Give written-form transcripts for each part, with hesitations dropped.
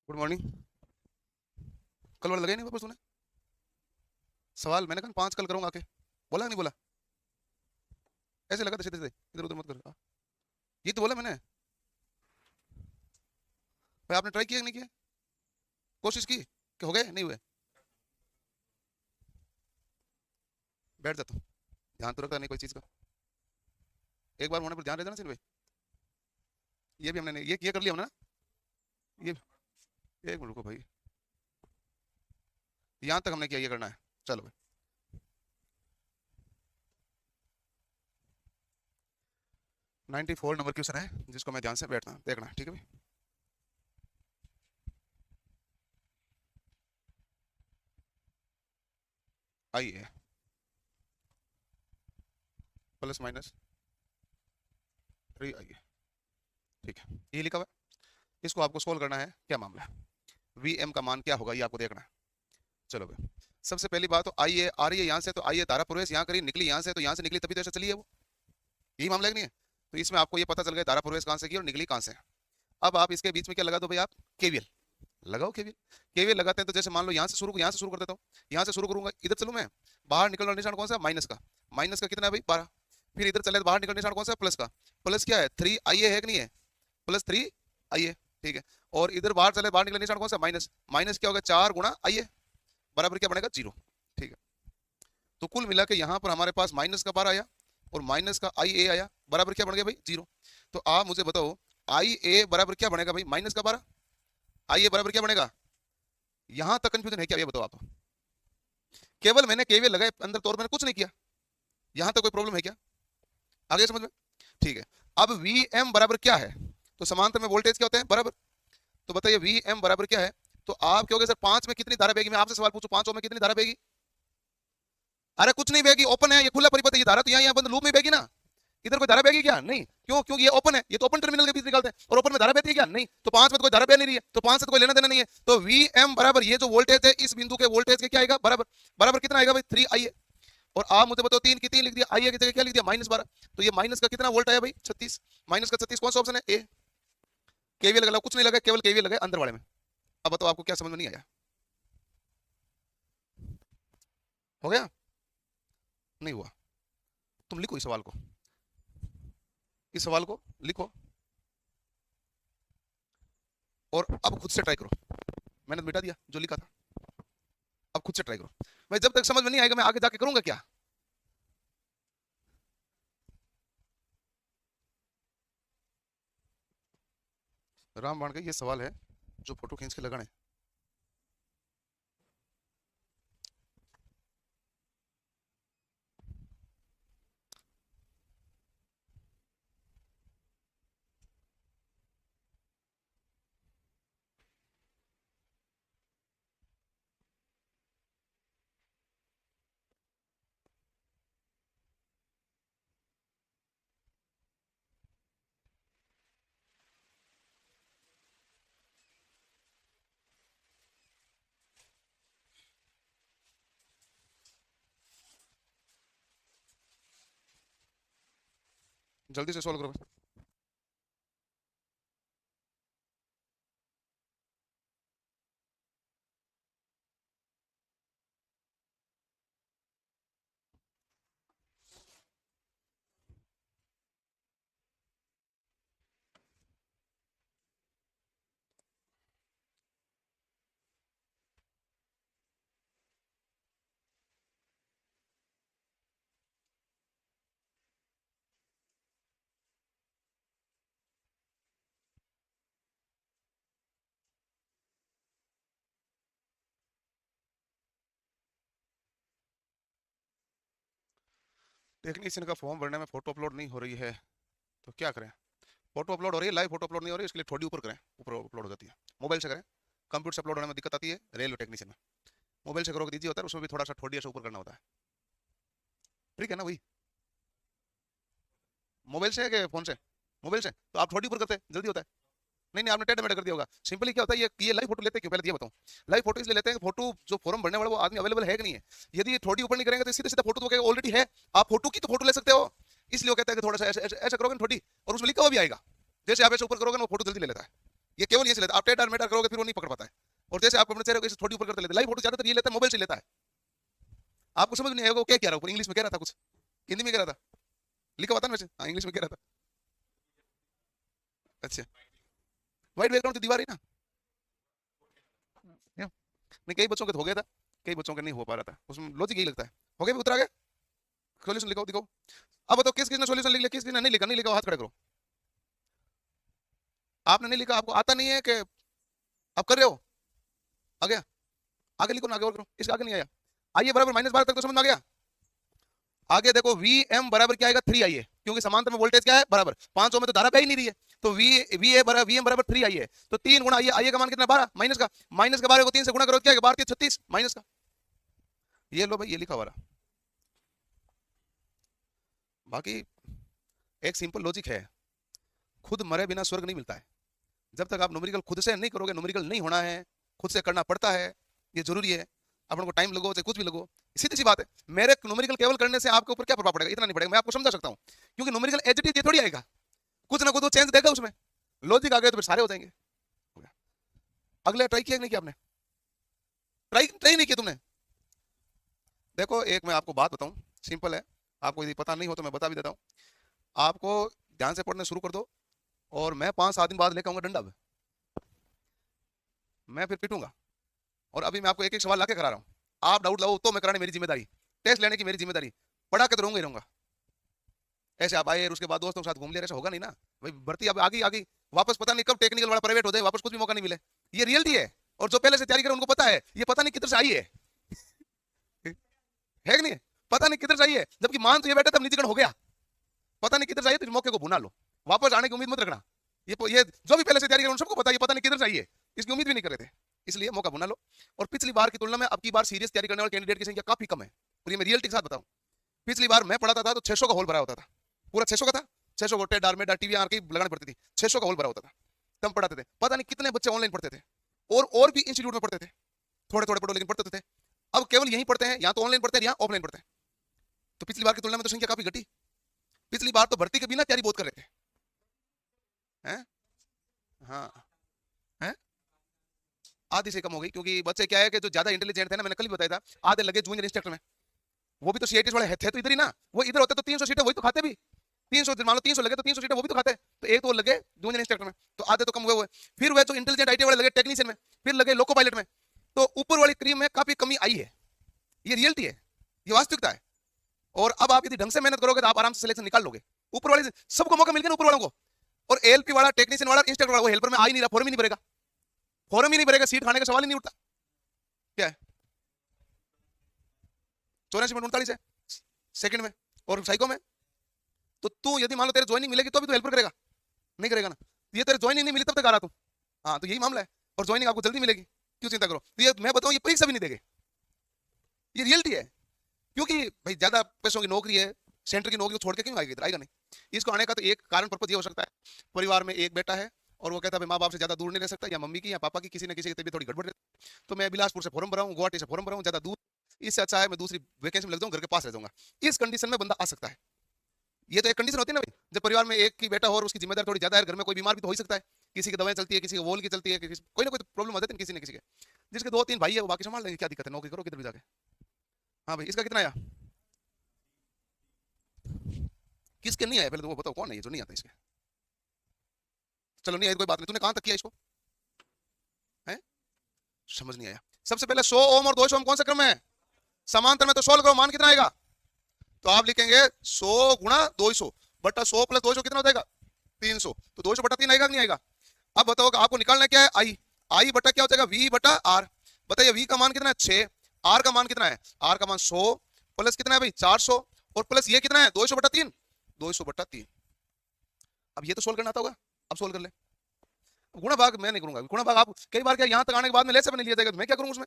Good morning. कल वाला लगा ही नहीं वापस तूने सवाल। मैंने कहा 5 कल करूंगा आके, बोला कि नहीं बोला? ऐसे लगा था सीधे सीधे, इधर उधर मत कर। ये तो बोला मैंने भाई। आपने ट्राई किया कि नहीं किया? कोशिश की कि हो गए नहीं हुए? बैठ जाता हूँ, ध्यान तो रखता नहीं कोई चीज़ का। एक बार होने पर ध्यान रहता ना सिर्फ भाई। ये भी हमने नहीं, ये कर लिया हमने ना। ये एक मिनट रुको भाई, यहाँ तक हमने किया, ये करना है। चलो भाई, 94 नंबर क्वेश्चन है जिसको मैं ध्यान से बैठना देखना, ठीक है भाई। आइए, प्लस माइनस 3 आइए, ठीक है। ये लिखा हुआ है, इसको आपको सोल्व करना है। क्या मामला है, वी एम का मान क्या होगा ये आपको देखना है। चलो भाई, सबसे पहली बात तो आई ए आ रही है यहाँ से, तो आई ए धारा प्रवेश यहाँ करी, निकली यहाँ से, तो यहाँ से निकली तभी तो ऐसे चली है वो। यही मामला है कि नहीं है? तो इसमें आपको ये पता चल गया धारा प्रवेश कहाँ से की और निकली कहाँ से। अब आप इसके बीच में क्या लगा दो भाई, आप केवीएल लगाओ। केवीएल केवीएल लगाते हैं तो जैसे मान लो यहाँ से शुरू कर देता हूँ। यहाँ से शुरू करूंगा, इधर चलूँ मैं, बाहर निकलना निशान कौन सा, माइनस का। माइनस का कितना है भाई, 12। फिर इधर चले तो बाहर निकलना निशान कौन सा, प्लस का। प्लस क्या है, 3 आई ए है कि नहीं है, प्लस 3 आई ए, ठीक है। और इधर बाहर चले, बाहर निकलना निशान कौन सा, माइनस। माइनस क्या होगा, 4 गुणा आई ए बराबर क्या बनेगा, 0, ठीक है। तो कुल मिला के यहाँ पर हमारे पास माइनस का 12 आया और माइनस का आई ए आया, बराबर क्या बन गया भाई, 0। तो आप मुझे बताओ आई ए बराबर क्या बनेगा भाई, माइनस का 12। आई ए बराबर क्या बनेगा, यहां तक कंफ्यूजन है क्या, ये बताओ आप। केवल मैंने केवीएल लगाए, अंदर तौर मैंने कुछ नहीं किया। यहां तक कोई प्रॉब्लम है क्या, आगे समझ में? ठीक है। अब वी एम बराबर क्या है, तो समांतर में वोल्टेज क्या होते हैं, बराबर। तो बताइए वी एम बराबर क्या है। तो आप कहोगे सर 5 में कितनी धारा बहेगी, मैं आपसे सवाल पूछूं 5 ओम में कितनी धारा बहेगी। अरे कुछ नहीं बहेगी, ओपन है, ये खुला परिपथ है, ये धारा तो यहाँ बंद लूप में बहेगी ना। इधर कोई धारा बहेगी क्या, नहीं। क्यों, क्योंकि ये ओपन है, ये तो ओपन टर्मिनल के बीच निकलते हैं, और ओपन में धारा बहती है क्या, नहीं। तो 5 में तो कोई धारा बह नहीं रही है, तो 5 से तो कोई लेना देना नहीं है। तो वी एम बराबर ये जो वोल्टेज है इस बिंदु के वोल्टेज के क्या आएगा, बराबर। बराबर कितना आएगा भाई, 3 आई ए। और आप मुझे बताओ 3 की 3 लिख दिया, आई ए की जगह क्या लिख दिया, -12। तो ये माइनस का कितना वोल्ट आया भाई, 36। माइनस का 36 कौन सा ऑप्शन है, ए। केवीएल लगा, कुछ नहीं लगा, केवल केवीएल लगा अंदर वाले में। अब बताओ आपको क्या समझ में नहीं आया, हो गया, नहीं हुआ? तुम लिखो इस सवाल को, इस सवाल को लिखो और अब खुद से ट्राई करो। मैंने तो मिटा दिया जो लिखा था, अब खुद से ट्राई करो। भाई जब तक समझ में नहीं आएगा मैं आगे जाके करूंगा क्या। राम बाण का ये सवाल है जो फोटो खींच के लगाने। जल्दी से सॉल्व करो। टेक्नीशियन का फॉर्म भरने में फोटो अपलोड नहीं हो रही है तो क्या करें? फोटो अपलोड हो रही है, लाइव फोटो अपलोड नहीं हो रही है, इसके लिए थोड़ी ऊपर करें, ऊपर अपलोड हो जाती है। मोबाइल से करें, कंप्यूटर से अपलोड होने में दिक्कत आती है रेलवे टेक्नीशियन में। मोबाइल से करोगे दीजिए होता है, उसमें भी थोड़ा सा थोड़ी सा ऊपर करना होता है, ठीक है ना वही। मोबाइल से है कि फोन से, मोबाइल से तो आप थोड़ी ऊपर करते जल्दी होता है। नहीं नहीं, आपने टेढ़ा मेढ़ा कर दिया होगा। सिंपली क्या होता है, ये लाइव फोटो लेते हैं क्यों, पहले ये बताऊं। लाइव फोटो इसलिए लेते हैं कि फोटो जो फॉर्म भरने वाला वो आदमी अवेलेबल है कि नहीं है। यदि ये थोड़ी ऊपर नहीं करेंगे तो सीधा सीधा फोटो तो ऑलरेडी है, आप फोटो की तो फोटो ले सकते हो। इसलिए वो कहता है कि थोड़ा सा ऐसा ऐसा करोगे ना थोड़ी, और उसमें लिखा हुआ भी आएगा। जैसे आप ऐसे ऊपर करोगे ना वो फोटो जल्दी ले लेता है। ये केवल ये से लेता है। आप टेढ़ा मेढ़ा करोगे फिर वो नहीं पकड़ पाता है। और जैसे आप अपने चेहरे को थोड़ी ऊपर करते लेते, लाइव फोटो ज्यादातर ये लेता है, मोबाइल से लेता है। आपको समझ नहीं आएगा वो क्या कह रहा है, इंग्लिश में कह रहा था, कुछ हिंदी में कह रहा था, लिखा हुआ था ना वैसे, हाँ इंग्लिश में कह रहा था। अच्छा, व्हाइट बैकग्राउंड तो दीवार है ना। नहीं, कई बच्चों के तो हो गया था, कई बच्चों का नहीं हो पा रहा था, उसमें लॉजिक यही लगता है। हो गया, उतर आ गया, सॉल्यूशन लिखो, दिखाओ। अब बताओ किस किसने सॉल्यूशन लिख लिया, किस किसने नहीं लिखा, नहीं लिखा हाथ खड़े करो। आपने नहीं लिखा, आपको आता नहीं है कि आप कर रहे हो, आ गया, आगे लिखो ना, आगे और करो, इसके आगे नहीं आया। आइए बराबर -12 तक तो समझ में आ गया। आगे देखो वी एम बराबर क्या आएगा, 3 आई है, क्योंकि समांतर में वोल्टेज क्या है बराबर, 5 ओम में तो धारा बह ही नहीं रही है, तो वी एम बराबर 3 आई है, तो 3 गुणा आई का मान कितना 12, माइनस का 12 को 3 से गुणा करो, क्या 12 36 माइनस का, ये लो भाई, ये लिखा हुआ रहा। बाकी एक सिंपल लॉजिक है, खुद मरे बिना स्वर्ग नहीं मिलता है। जब तक आप न्यूमेरिकल खुद से नहीं करोगे, न्यूमेरिकल नहीं होना है, खुद से करना पड़ता है, ये जरूरी है। अपन को टाइम लगो चाहे कुछ भी लगो, सीधी सी बात है। मेरे न्यूमेरिकल केवल करने से आपके ऊपर क्या प्रभाव पड़ेगा, इतना नहीं पड़ेगा, मैं आपको समझा सकता हूं, क्योंकि न्यूमेरिकल एज इट इज ये थोड़ी आएगा, कुछ ना कुछ तो चेंज देगा उसमें, लॉजिक आ गया तो फिर सारे हो जाएंगे। अगले ट्राई किया नहीं किया आपने, ट्राई नहीं किया तुमने। देखो एक मैं आपको बात बताऊं, सिंपल है, आपको यदि पता नहीं हो तो मैं बता भी देता हूं। आपको ध्यान से पढ़ने शुरू कर दो, और मैं 5-7 दिन बाद लेकर आऊंगा डंडा, मैं फिर पिटूंगा। और अभी मैं आपको एक एक सवाल लाके करा रहा हूँ, आप डाउट लाओ तो मैं कराने मेरी जिम्मेदारी, टेस्ट लेने की मेरी जिम्मेदारी, पढ़ा के तो रहूंगा ही रहूंगा। ऐसे आप आए उसके बाद दोस्तों के साथ घूम ले, ऐसा होगा नहीं ना भाई, भर्ती अब आगे आगे वापस पता नहीं कब टेक्निकल वाला प्राइवेट हो जाए, वापस कुछ भी मौका नहीं मिले, ये रियलिटी है। और जो पहले से तैयारी करे उनको पता है, ये पता नहीं किधर से आई है है कि नहीं, पता नहीं किधर से आई है, जबकि मान तो ये बैठे तब निधिगण हो गया, पता नहीं किधर से आई है, तो इस मौके को भुना लो, वापस आने की उम्मीद मत रखना। ये जो भी पहले से तैयारी करे उन सबको पता है, ये पता नहीं किधर से आई है, इसकी उम्मीद भी नहीं कर रहे थे, इसलिए मौका भुना लो। और पिछली बार की तुलना में अब की बार सीरियस तैयारी करने वाले कैंडिडेट की संख्या काफी कम है, और ये मैं रियलिटी के साथ बताऊं। पिछली बार मैं पढ़ाता था तो 600 का होल भरा होता था, पूरा 600 का था, 600 को टेट डार टीवी आर की लगानी पड़ती थी, 600 का होल भरा होता था, तब पढ़ाते थे। पता नहीं कितने बच्चे ऑनलाइन पढ़ते थे, और भी इंस्टीट्यूट में पढ़ते थे, थोड़े थोड़े पढ़ो लेकिन पढ़ते थे। अब केवल यहीं पढ़ते हैं, या तो ऑनलाइन पढ़ते हैं या ऑफलाइन पढ़ते हैं। तो पिछली बार की तुलना में तो संख्या काफी घटी। पिछली बार तो भर्ती के बिना तैयारी बहुत कर रहे थे, हैं? हाँ, हैं? आधी से कम हो गई, क्योंकि बच्चे क्या है कि जो ज्यादा इंटेलिजेंट थे ना, मैंने कल भी बताया था, आधे लगे जूनियर इंस्ट्रक्टर में, वो भी तो सीआईटी वाले थे तो इधर ही ना, वो इधर होते तो 300 सीटें वही तो खाते भी, 300 मान लो 300 लगे तो 300 सीटें वो भी तो खाते, तो एक तो लगे जूनियर इंस्ट्रक्टर में, तो आधे तो कम हुए हुए। फिर वह जो इंटेलिजेंट आईटी वाले लगे टेक्नीशियन में, फिर लगे लोको पायलट में, तो ऊपर वाली क्रीम में काफी कमी आई है, ये रियलिटी है, ये वास्तविकता है। और अब आप यदि ढंग से मेहनत करोगे तो आप आराम से सिलेक्शन निकाल लोगे। ऊपर वाले सबको मौका मिल गया, ऊपर वालों को, और एलपी वाला, टेक्नीशियन वाला, इंस्ट्रक्टर वाला, वो हेल्पर में आ ही नहीं रहा, फॉर्म ही नहीं भरेगा, फॉर्म ही नहीं भरेगा, सीट खाने का सवाल ही नहीं उठता। क्या है 84.39 है सेकंड में, और साइको में तो तू यदि मान लो तेरे ज्वाइनिंग मिलेगी तो भी तू हेल्पर करेगा, नहीं करेगा ना, ये तेरे ज्वाइनिंग नहीं मिली तब तक आ रहा तू, हाँ तो यही मामला है। और ज्वाइनिंग आपको जल्दी मिलेगी, क्यों चिंता करो। तो ये मैं बताऊं, ये परीक्षा भी नहीं देंगे, ये रियलिटी है, क्योंकि भाई ज्यादा पैसों की नौकरी है, सेंटर की नौकरी को छोड़ के क्यों आएगा इधर, आएगा नहीं। इसको आने का तो एक कारण पर्पज ये हो सकता है, परिवार में एक बेटा है और वो कहता है माँ बाप से ज्यादा दूर नहीं रह सकता, या मम्मी की या पापा की किसी न किसी की तबीयत थोड़ी गड़बड़ रहती, तो मैं बिलासपुर से फॉर्म भराऊं, गुवाहाटी से फॉर्म भराऊं, ज्यादा दूर, इससे अच्छा है मैं दूसरी वैकेंसी में लग जाऊं, घर के पास रह जाऊंगा। इस कंडीशन में बंदा आ सकता है, ये तो एक कंडीशन होती है ना भाई, जब परिवार में एक की बेटा हो और उसकी जिम्मेदारी थोड़ी ज्यादा है, घर में कोई बीमार भी तो हो ही सकता है, किसी की दवाएं चलती है, किसी की वोल की चलती है, कोई ना कोई प्रॉब्लम आ जाती है किसी न किसी के, जिसके 2-3 भाई है वो बाकी संभाल लेंगे, क्या दिक्कत है, नौकरी करो किधर भी जाके। हाँ भाई, इसका कितना आया, किसके नहीं आया, पहले तो वो बताओ कौन है ये जो नहीं आता इसके। चलो नहीं आया कोई बात नहीं, तूने कहां तक किया इसको, है समझ नहीं आया। सबसे पहले 100 ओम और 200 ओम कौन सा क्रम है, समांतर में, तो 16 करो, मान कितना आएगा, तो आप लिखेंगे 100 गुणा 200 बटा 100 प्लस 200 कितना हो जाएगा 300, तो 200 बटा 3 आएगा नहीं आएगा। अब बताओ आपको निकालना क्या है, आई, आई बटा क्या हो जाएगा वी बटा आर, बताइए वी का मान कितना है 6, आर का मान कितना है, आर का मान 100 प्लस कितना है भाई 400, और प्लस ये कितना है 200 बटा 3, 200 बटा 3। अब ये तो सोल्व करना आता होगा, अब सोल्व कर ले। गुणा भाग मैं नहीं करूंगा, गुणा भाग आप कई बार क्या यहां तक आने के बाद में ले से नहीं लिया जाएगा, तो मैं क्या करूंगा उसमें।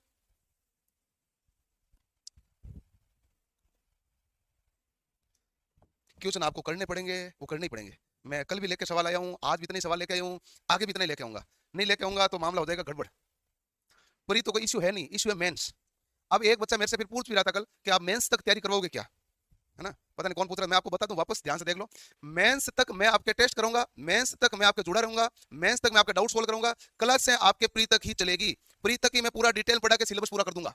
क्वेश्चन आपको करने पड़ेंगे, वो करने ही पड़ेंगे। मैं कल भी लेके सवाल आया हूं, आज भी इतने सवाल लेके आया हूं, आगे भी इतने लेके आऊंगा, नहीं लेके आऊंगा तो मामला हो जाएगा गड़बड़। पर ये तो कोई इश्यू है नहीं, इश्यू है मेंस। अब एक बच्चा मेरे से फिर पूछ भी रहा था कल कि आप मेंस तक तैयारी करवाओगे क्या, है ना। पता नहीं कौन पूछ रहा है, मैं आपको बता दूं, वापस ध्यान से देख लो। मेंस तक मैं आपके टेस्ट करूंगा, मेंस तक मैं आपके जुड़ा रहूंगा, मेंस तक मैं आपके डाउट सोल्व करूंगा, क्लास से आपके प्री तक ही चलेगी। प्री तक ही मैं पूरा डिटेल पढ़ा के सिलेबस पूरा कर दूंगा।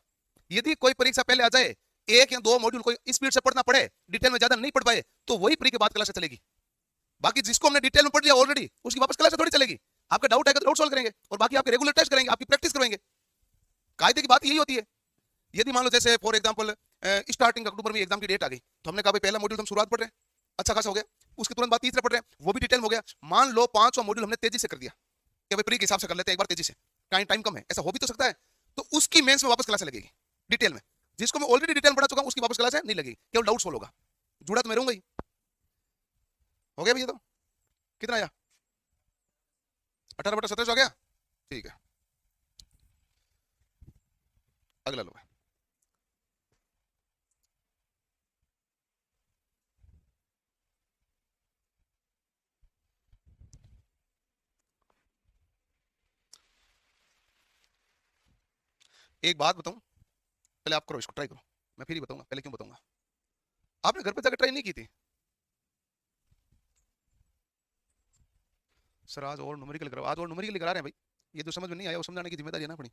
यदि कोई परीक्षा पहले आ जाए, एक या दो मॉड्यूल कोई स्पीड से पढ़ना पड़े, डिटेल में ज्यादा नहीं पढ़ पाए, तो वही प्री के बाद क्लास चलेगी। बाकी जिसको हमने डिटेल में पढ़ लिया ऑलरेडी, उसकी वापस क्लास थोड़ी चलेगी। आपका डाउट आएगा तो डाउट सोल्व करेंगे, और बाकी आपके रेगुलर टेस्ट करेंगे, आपकी प्रैक्टिस करेंगे। कायदे की बात यही होती है। यदि मान लो जैसे फॉर एग्जांपल स्टार्टिंग अक्टूबर में एग्जाम की डेट आ गई, तो हमने कहा भाई पहला मॉड्यूल हम शुरुआत पढ़ रहे हैं, अच्छा खासा हो गया, उसके तुरंत बाद तीसरा पढ़ रहे हैं, वो भी डिटेल में हो गया। मान लो 5वां मॉड्यूल हमने तेजी से कर दिया कि भाई प्री के हिसाब से कर लेते हैं एक बार तेजी से, टाइम कम है, ऐसा हो भी तो सकता है। तो उसकी मेंस में वापस क्लास लगेगी डिटेल में। जिसको मैं ऑलरेडी डिटेल पढ़ा चुका हूं, उसकी वापस क्लास नहीं लगेगी, केवल डाउट सोल्व होगा। जुड़ा तो मैं रहूंगा ही। हो गया भैया? तो कितना आया? 18/17 आ गया। ठीक है, अगला लो। एक बात बताऊं, पहले आप करो, इसको ट्राई करो, मैं फिर ही बताऊंगा। पहले क्यों बताऊंगा? आपने घर पे जाकर ट्राई नहीं की थी? सर आज और न्यूमेरिकल करा, आज और न्यूमेरिकल करा रहे हैं भाई। ये तो समझ में नहीं आया, वो समझाने की जिम्मेदारी है ना अपनी।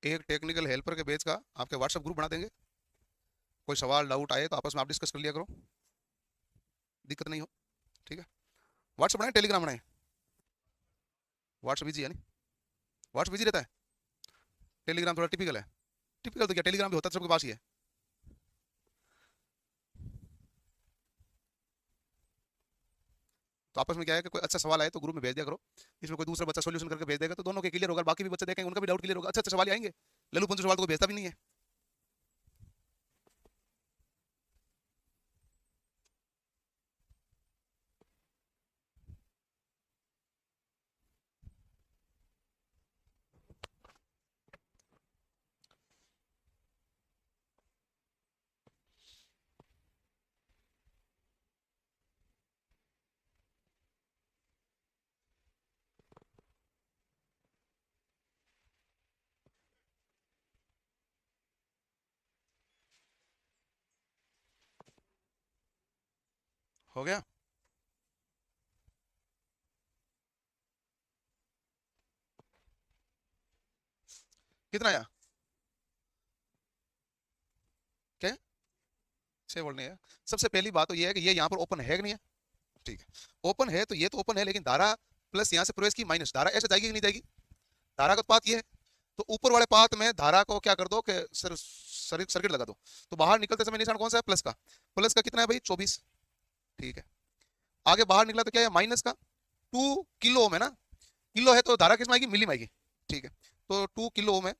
एक टेक्निकल हेल्पर के बेच का आपके व्हाट्सएप ग्रुप बना देंगे। कोई सवाल डाउट आए तो आपस में आप डिस्कस कर लिया करो, दिक्कत नहीं हो। ठीक है, व्हाट्सएप बनाए, टेलीग्राम बनाए? व्हाट्सएप बिजी है नहीं? व्हाट्सएप बिजी रहता है, टेलीग्राम थोड़ा टिपिकल है। टिपिकल तो क्या, टेलीग्राम भी होता है सबके पास ही है। तो आपस में क्या है कि कोई अच्छा सवाल आए तो ग्रुप में भेज दिया करो, इसमें कोई दूसरा बच्चा सोल्यूशन करके भेज देगा तो दोनों के क्लियर होगा, बाकी भी बच्चे देखेंगे उनका भी डाउट क्लियर होगा। अच्छा अच्छा सवाल आएंगे। लल्लू पंचू सवाल तो कोई भेजता भी नहीं है। हो गया? कितना आया? क्या? 6 वोल्ट नहीं है। सबसे पहली बात तो ये है कि ये यहाँ पर ओपन है कि नहीं है? ठीक है, ओपन है तो ये तो ओपन है, लेकिन धारा प्लस यहाँ से प्रवेश की माइनस, धारा ऐसे जाएगी कि नहीं जाएगी? धारा का तो पाथ ये है, तो ऊपर वाले पाथ में धारा को क्या कर दो कि सर्किट लगा दो। तो बाहर निकलते समय निशान कौन सा है? प्लस का। प्लस का कितना है भाई? 24। ठीक है, आगे बाहर निकला तो क्या है? माइनस का 2 किलो ओम है ना। किलो है तो धारा किस में आएगी? मिली में आएगी। ठीक है, तो 2 किलो ओम है,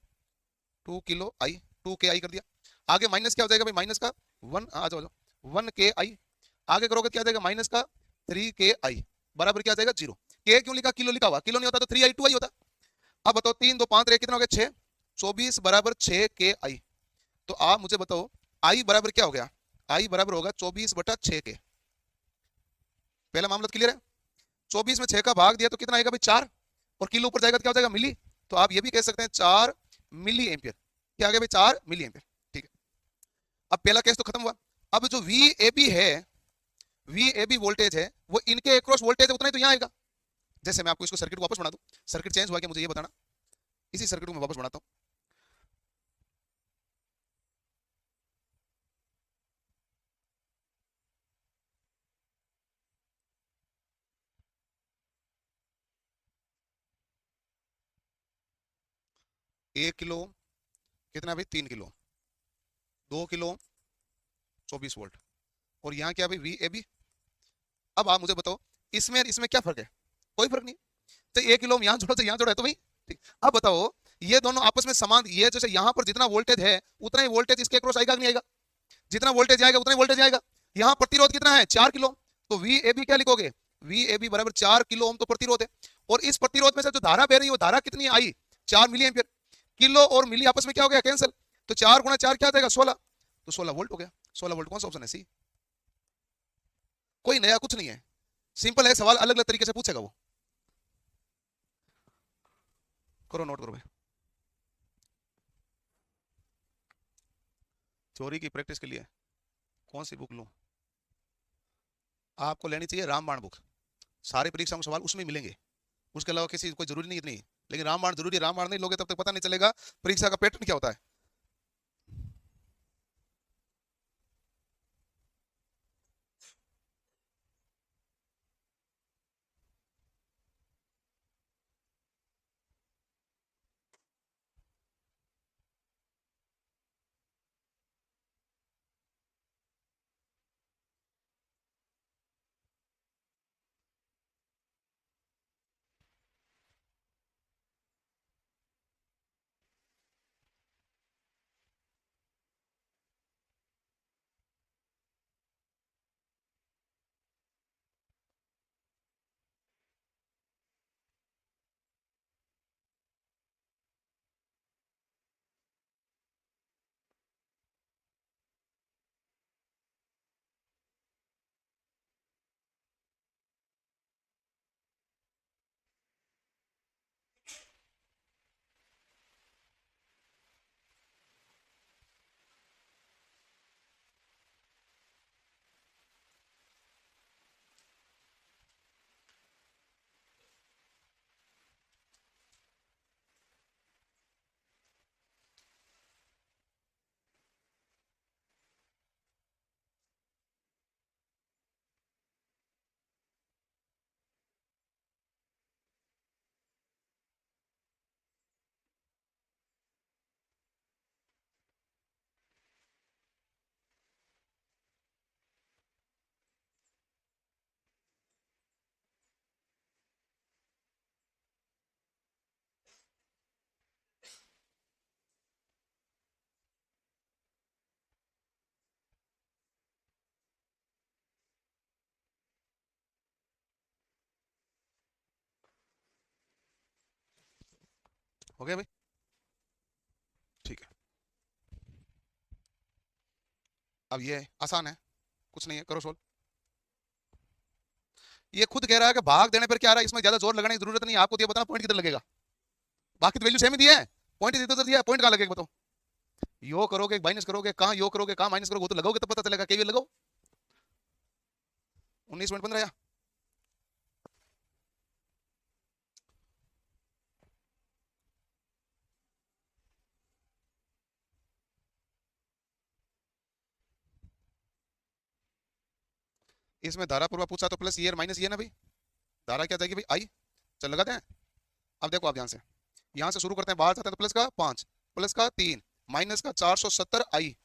2 किलो आई, 2 के आई कर दिया। आगे माइनस क्या हो जाएगा भाई? माइनस का 1, आ जाओ 1 के आई। आगे करोगे क्या आ जाएगा? माइनस का 3 के आई बराबर क्या आ जाएगा? 0। के क्यों लिखा? किलो लिखा हुआ, किलो नहीं होता तो 3 आई 2 आई होता। अब बताओ 3 2 5 कितना हो गया? 6। 24 बराबर 6 के आई। तो आप मुझे बताओ आई बराबर क्या हो गया? आई बराबर होगा 24/6 के। पहला मामला क्लियर है? 24 में 6 का भाग दिया तो कितना आएगा भाई? 4। और किलो ऊपर जाएगा तो क्या हो जाएगा? मिली। तो आप ये भी कह सकते हैं 4 मिली एम्पियर। क्या आ गया भाई? 4 मिली एम्पियर। ठीक है, अब पहला केस तो खत्म हुआ। अब जो वी ए बी है, वी ए बी वोल्टेज है, वो इनके अक्रॉस वोल्टेज है, उतना ही तो यहाँ आएगा। जैसे मैं आपको इसको सर्किट को वापस बना दूं, सर्किट चेंज हुआ कि मुझे ये बताना, इसी सर्किट को मैं वापस बनाता हूं। 1 किलो कितना भाई? 3 किलो। 2 kilo 24 volt. और यहाँ क्या भाई? V A B. अब आप मुझे बताओ इसमें इसमें क्या फर्क है? कोई फर्क नहीं। तो 1 किलो यहाँ जोड़ो तो यहाँ जोड़ो है तो भाई ठीक। अब बताओ ये दोनों आपस में समान, ये जैसे यहाँ पर जितना वोल्टेज है उतना ही वोल्टेज इसके अक्रॉस आएगा कि नहीं आएगा? जितना वोल्टेज आएगा उतना ही वोल्टेज आएगा। यहाँ प्रतिरोध कितना है? 4 किलो। तो वी ए बी क्या लिखोगे? वी ए बी बराबर 4 किलो ओम तो प्रतिरोध है। और इस प्रतिरोध में से जो धारा बह रही है वो धारा कितनी है? आई। 4 मिली एम्पियर। किलो और मिली आपस में क्या हो गया, कैंसिल। तो 4 × 4 क्या आ जाएगा, 16। तो 16 वोल्ट हो गया। 16 वोल्ट कौन सा ऑप्शन है, सी। कोई नया कुछ नहीं है, सिंपल है सवाल, अलग अलग तरीके से पूछेगा वो। करो नोट करो भाई। चोरी की प्रैक्टिस के लिए कौन सी बुक लूं? आपको लेनी चाहिए रामबाण बुक। सारे परीक्षा में सवाल उसमें मिलेंगे, उसके अलावा किसी कोई जरूरी नहीं इतनी। लेकिन रामबाण जरूरी है, रामबाण नहीं लोगे तब तक पता नहीं चलेगा परीक्षा का पैटर्न क्या होता है। हो गया भाई, ठीक है। अब ये आसान है, कुछ नहीं है, करो सोल्व। ये खुद कह रहा है कि भाग देने पर क्या आ रहा है, इसमें ज्यादा जोर लगाने की जरूरत नहीं है, आपको तो ये बताना पॉइंट किधर लगेगा। बाकी तो वैल्यू सेम ही दिया है, पॉइंट इधर दिया है, पॉइंट कहाँ लगेगा बताओ। यो करोगे माइनस करोगे, कहाँ यो करोगे कहाँ माइनस करोगे, वो तो लगाओगे तो पता चलेगा, केवीएल लगाओ। 19.15 या इसमें धारा पूर्वा पूछा तो प्लस ये माइनस ये ना भाई, धारा क्या जाएगी भाई, आई। चल लगाते हैं। अब देखो आप ध्यान से, यहाँ से शुरू करते हैं, बाहर जाते हैं तो प्लस का 5, प्लस का 3, माइनस का 470 आई,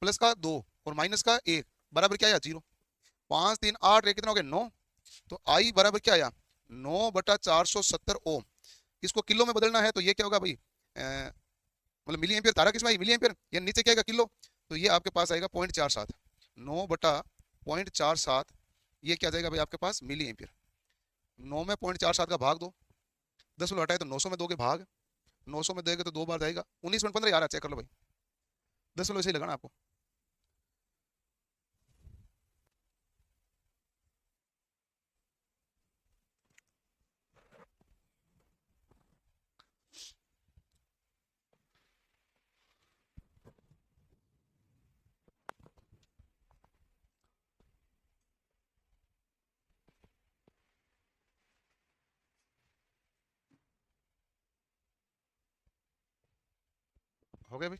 प्लस का 2 और माइनस का 1 बराबर क्या आया, 0। 5 3 8 1 कितना हो गया, 9। तो आई बराबर क्या आया, 9/470 ओम। इसको किलो में बदलना है तो ये क्या होगा भाई, मतलब मिली एम्पियर, धारा किसमें आई, मिली एम्पियर, ये नीचे क्या आएगा, किलो। तो ये आपके पास आएगा 0.47, 9/0.47, ये क्या जाएगा भाई आपके पास, मिली एम्पियर। 9 में 0.47 का भाग दो, 10 हटाए तो 900 में दोगे भाग, 900 में देगा तो 2 बार जाएगा, 19.15 यार, चेक कर लो भाई, 10 ऐसे ही लगाना आपको। हो गया भाई,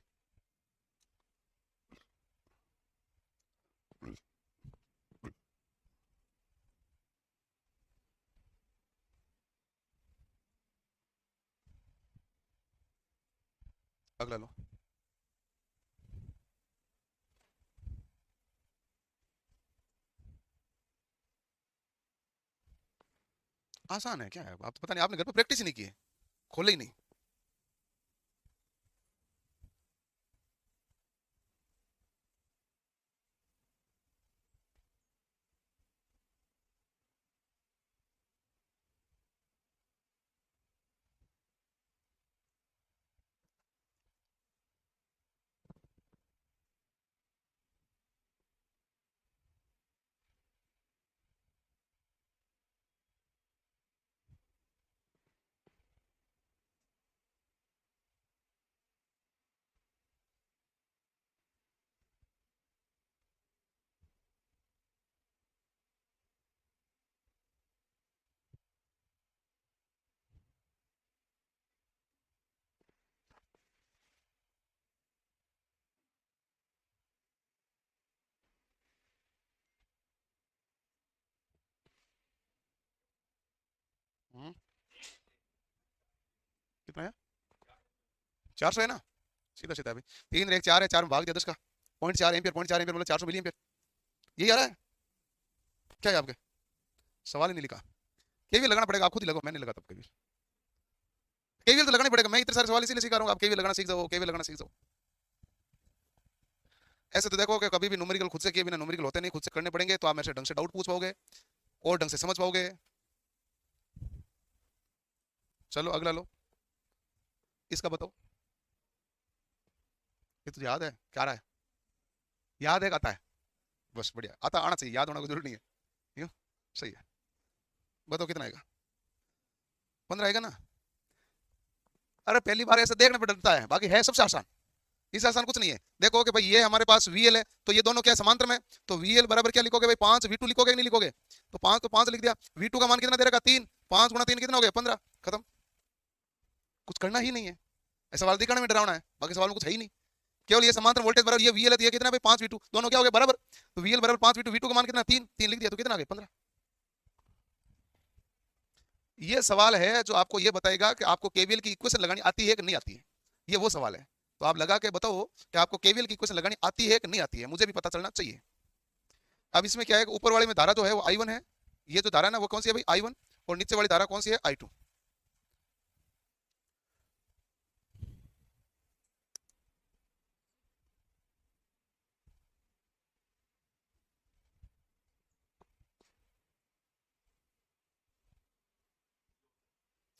अगला लो। आसान है क्या है, आप तो पता नहीं, आपने घर पे प्रैक्टिस ही नहीं की है, खोले ही नहीं। 400 है ना, सीधा सीधा भाई। 3 और 1 4 है, 4 में भाग दिया 10 का, 0.4 एम्पियर, 0.4 एम्पियर मतलब 400 मिली एम्पियर। यही आ रहा है क्या है आपके? सवाल ही नहीं लिखा। केवीएल लगाना पड़ेगा, आप खुद ही लगो, मैं नहीं लगाता केवीएल। केवीएल तो लगाना ही पड़ेगा, मैं इतने सारे सवाल इसीलिए सिखा रहा हूँ, आप केवीएल लगाना सीख जाओ, केवीएल लगाना सीख जाओ। ऐसे तो देखो कि कभी भी न्यूमेरिकल खुद से किए बिना न्यूमेरिकल होते नहीं, खुद से करने पड़ेंगे तो आप मेरे से ढंग से डाउट पूछ पाओगे और ढंग से समझ पाओगे। चलो अगला लो, इसका बताओ। ये तो याद है, क्या रहा है? याद है, आता है? बस बढ़िया, आता आना चाहिए, याद होना कोई जरूरी नहीं है। क्यों? सही है। बताओ कितना आएगा? 15 आएगा ना? अरे पहली बार ऐसे देखने पर डरता है, बाकी है सबसे आसान। इससे आसान कुछ नहीं है। देखो कि भाई ये हमारे पास वीएल है, तो ये दोनों क्या है, समांतर में। तो वीएल बराबर क्या लिखोगे भाई, 5, वी टू लिखोगे नहीं लिखोगे? तो 5 तो 5 लिख दिया। वी टू का मान कितना दे रखा, 3, 5 गुणा 3 कितना हो गया, 15। खत्म, कुछ करना ही नहीं है। ऐसा सवाल दिखाने में डरावना है, बाकी सवाल में कुछ है ही नहीं। केवल ये समांतर वोल्टेज बराबर ये वीएल है, तो ये कितना भाई 5 वी टू, दोनों क्या हो गए बराबर। तो वीएल बराबर 5 वी टू का मान कितना, 3, 3 लिख दिया, तो कितना आ गया, 15। ये सवाल है जो आपको ये बताएगा कि आपको केवीएल की इक्वेशन लगानी आती है कि नहीं आती है। ये वो सवाल है। तो आप लगा के बताओ कि आपको केवीएल की इक्वेशन लगानी आती है कि नहीं आती है, मुझे भी पता चलना चाहिए। अब इसमें क्या है, ऊपर वाले में धारा जो है वो I1 है, ये जो धारा है ना वो कौन सी है भाई, I1। और नीचे वाली धारा कौन सी है, I2।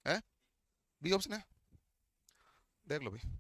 है, बी ऑप्शन है, देख लो भाई।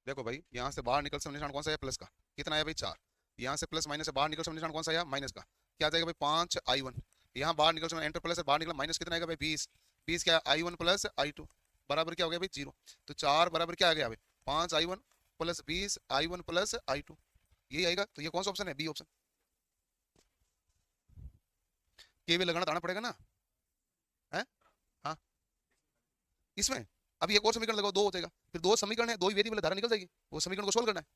देखो भाई, यहाँ से बाहर निकल समय निशान कौन सा है, प्लस का। कितना है भाई, 4। यहाँ से प्लस माइनस से बाहर निकल समय निशान कौन सा है, माइनस का। क्या आ जाएगा भाई, 5 I1। यहाँ बाहर निकल समय एंटर प्लस है, बाहर निकला माइनस, कितना आएगा भाई, 20। 20 क्या है, I1 प्लस I2 बराबर क्या हो गया भाई, 0। तो 4 बराबर क्या आ गया भाई, 5 I1 plus 20 I1 plus I2, यही आएगा। तो ये कौन सा ऑप्शन है, बी ऑप्शन। केवीएल लगाना तो आना पड़ेगा ना, है? हाँ, इसमें अभी एक और समीकरण लगाओ, 2 हो जाएगा। फिर 2 समीकरण है, 2 ही वेरिएबल धारा निकल जाएगी, वो समीकरण को सोल्व करना है।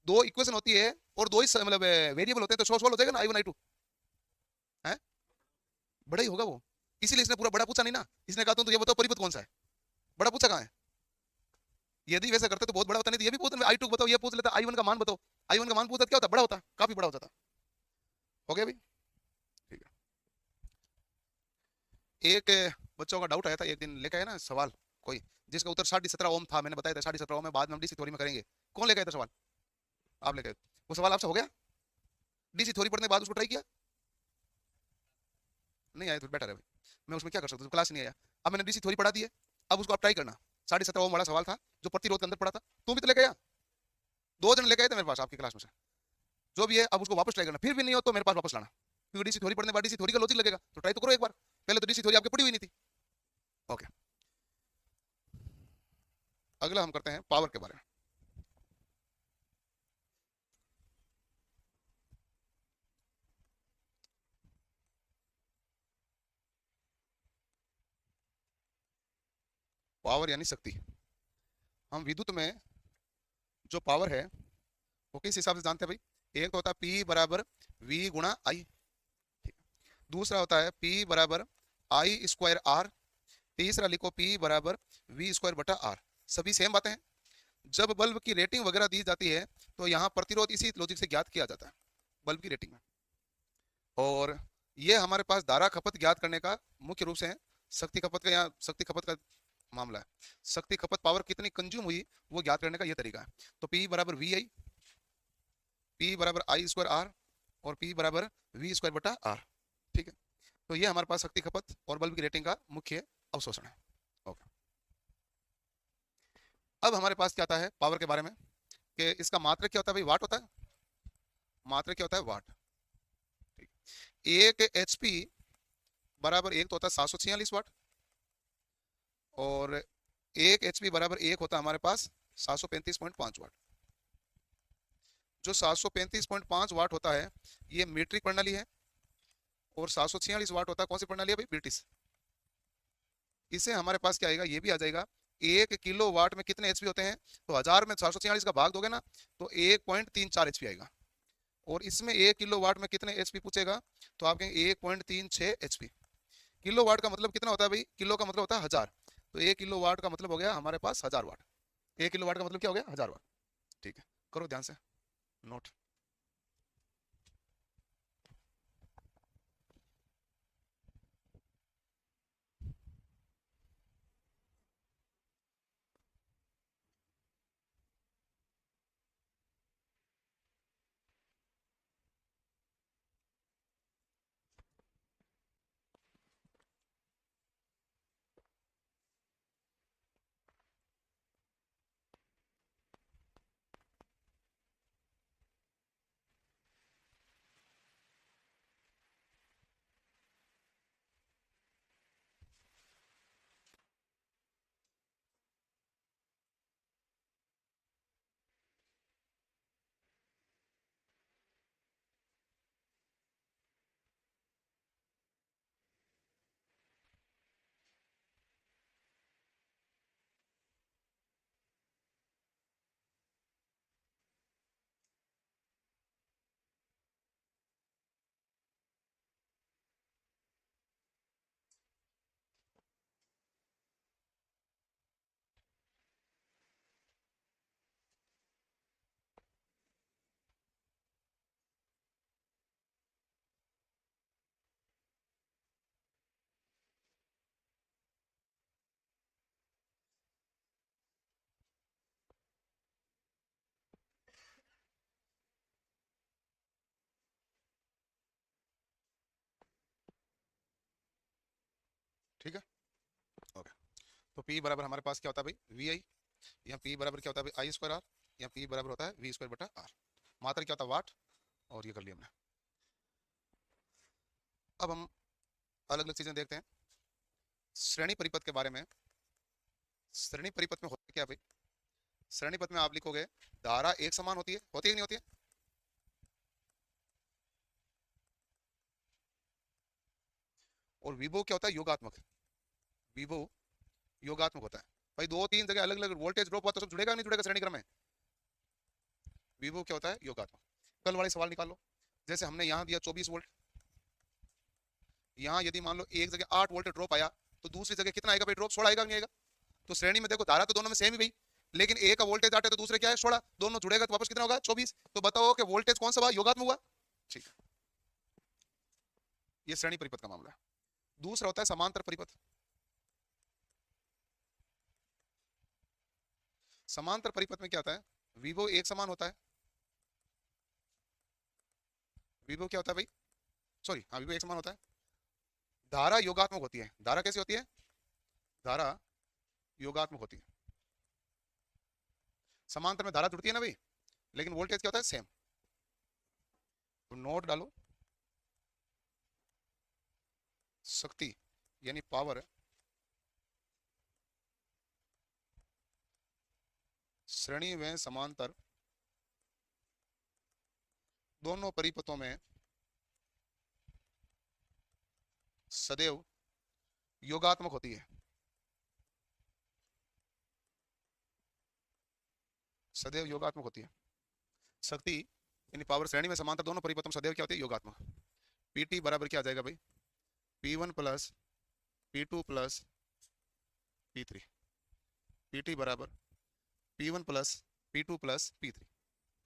2 इक्वेशन होती है और 2 ही मतलब वेरिएबल होते हैं, तो सोल्व हो जाएगा ना, I1 I2 है। बड़ा ही होगा वो, इसीलिए इसने पूरा बड़ा पूछा नहीं ना। इसने कहा तो ये बताओ परिपथ कौन सा है, बड़ा पूछा कहाँ है। यदि वैसा करते तो बहुत बड़ा होता, नहीं तो ये भी पूछ I2 बताओ, ये पूछ लेता I1 का मान बताओ। I1 का मान पूछता क्या होता, बड़ा होता, काफी बड़ा हो जाता। हो गया भाई, ठीक है। एक बच्चों का डाउट आया था, एक दिन लेके आया ना सवाल कोई, जिसका उत्तर 17.5 ओम था। मैंने बताया था 17.5 ओम है, बाद में हम डीसी थ्योरी में करेंगे। कौन लेके आया था सवाल, आप लेके आए। वो सवाल आपसे हो गया, डीसी थ्योरी पढ़ने के बाद उसको ट्राई किया, नहीं आया तो बेटर है भाई। मैं उसमें क्या कर सकता हूँ, क्लास नहीं आया। अब मैंने डीसी थ्योरी पढ़ा दी है, अब उसको आप ट्राई करना। 17.5 ओम वाला सवाल था जो प्रतिरोध के अंदर पड़ा था, तुम भी तो लेके आया, 2 जन लेके आए थे मेरे पास आपकी क्लास में से। जो भी है अब उसको वापस ट्राई करना, फिर भी नहीं हो तो मेरे पास वापस लाना, क्योंकि डीसी थ्योरी पढ़ने के बाद डीसी थ्योरी का लॉजिक लगेगा, तो ट्राई तो करो एक बार। पहले तो डीसी थ्योरी आपकी पढ़ी हुई नहीं थी। ओके, अगला हम करते हैं पावर के बारे में। पावर यानी शक्ति। हम विद्युत में जो पावर है वो किस हिसाब से जानते हैं भाई, एक तो होता है P बराबर V गुणा I, दूसरा होता है P बराबर I²R, तीसरा लिखो P बराबर V² बटा R। सभी सेम बातें हैं। जब बल्ब की रेटिंग वगैरह दी जाती है तो यहाँ प्रतिरोध इसी लॉजिक से ज्ञात किया जाता है, बल्ब की रेटिंग में। और ये हमारे पास धारा खपत ज्ञात करने का मुख्य रूप से है, शक्ति खपत का, यहाँ शक्ति खपत का मामला है। शक्ति खपत पावर कितनी कंज्यूम हुई वो ज्ञात करने का ये तरीका है। तो P बराबर VI, P बराबर I² R, और P बराबर V स्क्वायर बटा R। ठीक है, तो ये हमारे पास शक्ति खपत और बल्ब की रेटिंग का मुख्य अवशोषण है। ओके, अब हमारे पास क्या आता है पावर के बारे में कि इसका मात्रक क्या होता है भाई, वाट होता है। मात्रक क्या होता है, वाट। ठीक, एक HP बराबर एक तो होता है 746 वाट, और एक HP बराबर एक होता है हमारे पास 735.5 वाट। जो 735.5 वाट होता है ये मीट्रिक प्रणाली है, और 746 वाट होता है कौन सी प्रणाली है भाई, ब्रिटिश। इसे हमारे पास क्या आएगा, ये भी आ जाएगा, 1 किलो वाट में कितने एचपी होते हैं, तो 1000 में 746 का भाग दोगे ना तो 1.34 एचपी आएगा। और इसमें 1 किलो वाट में कितने एचपी पूछेगा, तो आप कहेंगे 1.36 एचपी। किलो वाट का मतलब कितना होता है भाई, किलो का मतलब होता है 1000, तो 1 किलो वाट का मतलब हो गया हमारे पास 1000 वाट। 1 किलो वाट का मतलब क्या हो गया, 1000 वाट। ठीक है, करो ध्यान से नोट। ठीक है, ओके। तो P बराबर हमारे पास क्या होता है भाई, वी आई। यहाँ P बराबर क्या होता है भाई, आई स्क्वायर आर। यहाँ P बराबर होता है वी स्क्वायर बटा आर। मात्रा क्या होता है, वाट। और ये कर लिया हमने। अब हम अलग अलग चीजें देखते हैं श्रेणी परिपथ के बारे में। श्रेणी परिपथ में होता क्या भाई, श्रेणी पथ में आप लिखोगे धारा एक समान होती है कि नहीं होती है। और विभव क्या होता है, योगात्मक। विभव योगात्मक होता है। भाई दो तीन जगह अलग अलग वोल्टेज ड्रॉप हुआ तो सब जुड़ेगा नहीं जुड़ेगा श्रेणी क्रम में। विभव क्या होता है, योगात्मक। कल वाले सवाल निकालो, जैसे हमने यहाँ दिया 24 वोल्ट, यहाँ यदि मान लो एक जगह 8 वोल्ट ड्रॉप आया तो दूसरी जगह कितना आएगा भाई, ड्रॉप 16 आएगा नहीं आएगा। तो श्रेणी में देखो धारा तो दोनों में सेम ही भाई, लेकिन एक का वोल्टेज 8 है तो दूसरे क्या है 16, दोनों जुड़ेगा तो वापस कितना होगा 24। तो बताओ कि वोल्टेज कौन सा हुआ, योगात्मक हुआ। ठीक है, ये श्रेणी परिपथ का मामला है। दूसरा होता है समांतर परिपथ। समांतर परिपथ में क्या होता है, विभव एक समान होता है। विभव क्या होता है भाई, सॉरी हाँ, विभव एक समान होता है। धारा योगात्मक होती है। धारा कैसी होती है, धारा योगात्मक होती है। समांतर में धारा जुड़ती है ना भाई, लेकिन वोल्टेज क्या होता है, सेम। तो नोट डालो, शक्ति यानी पावर श्रेणी व समांतर दोनों परिपथों में सदैव योगात्मक होती है। सदैव योगात्मक होती है। शक्ति यानी पावर श्रेणी में समांतर दोनों परिपथों में सदैव क्या होती है, योगात्मक। पीटी बराबर क्या आ जाएगा भाई, P1 plus P2 plus P3। PT बराबर P1 plus P2 plus P3,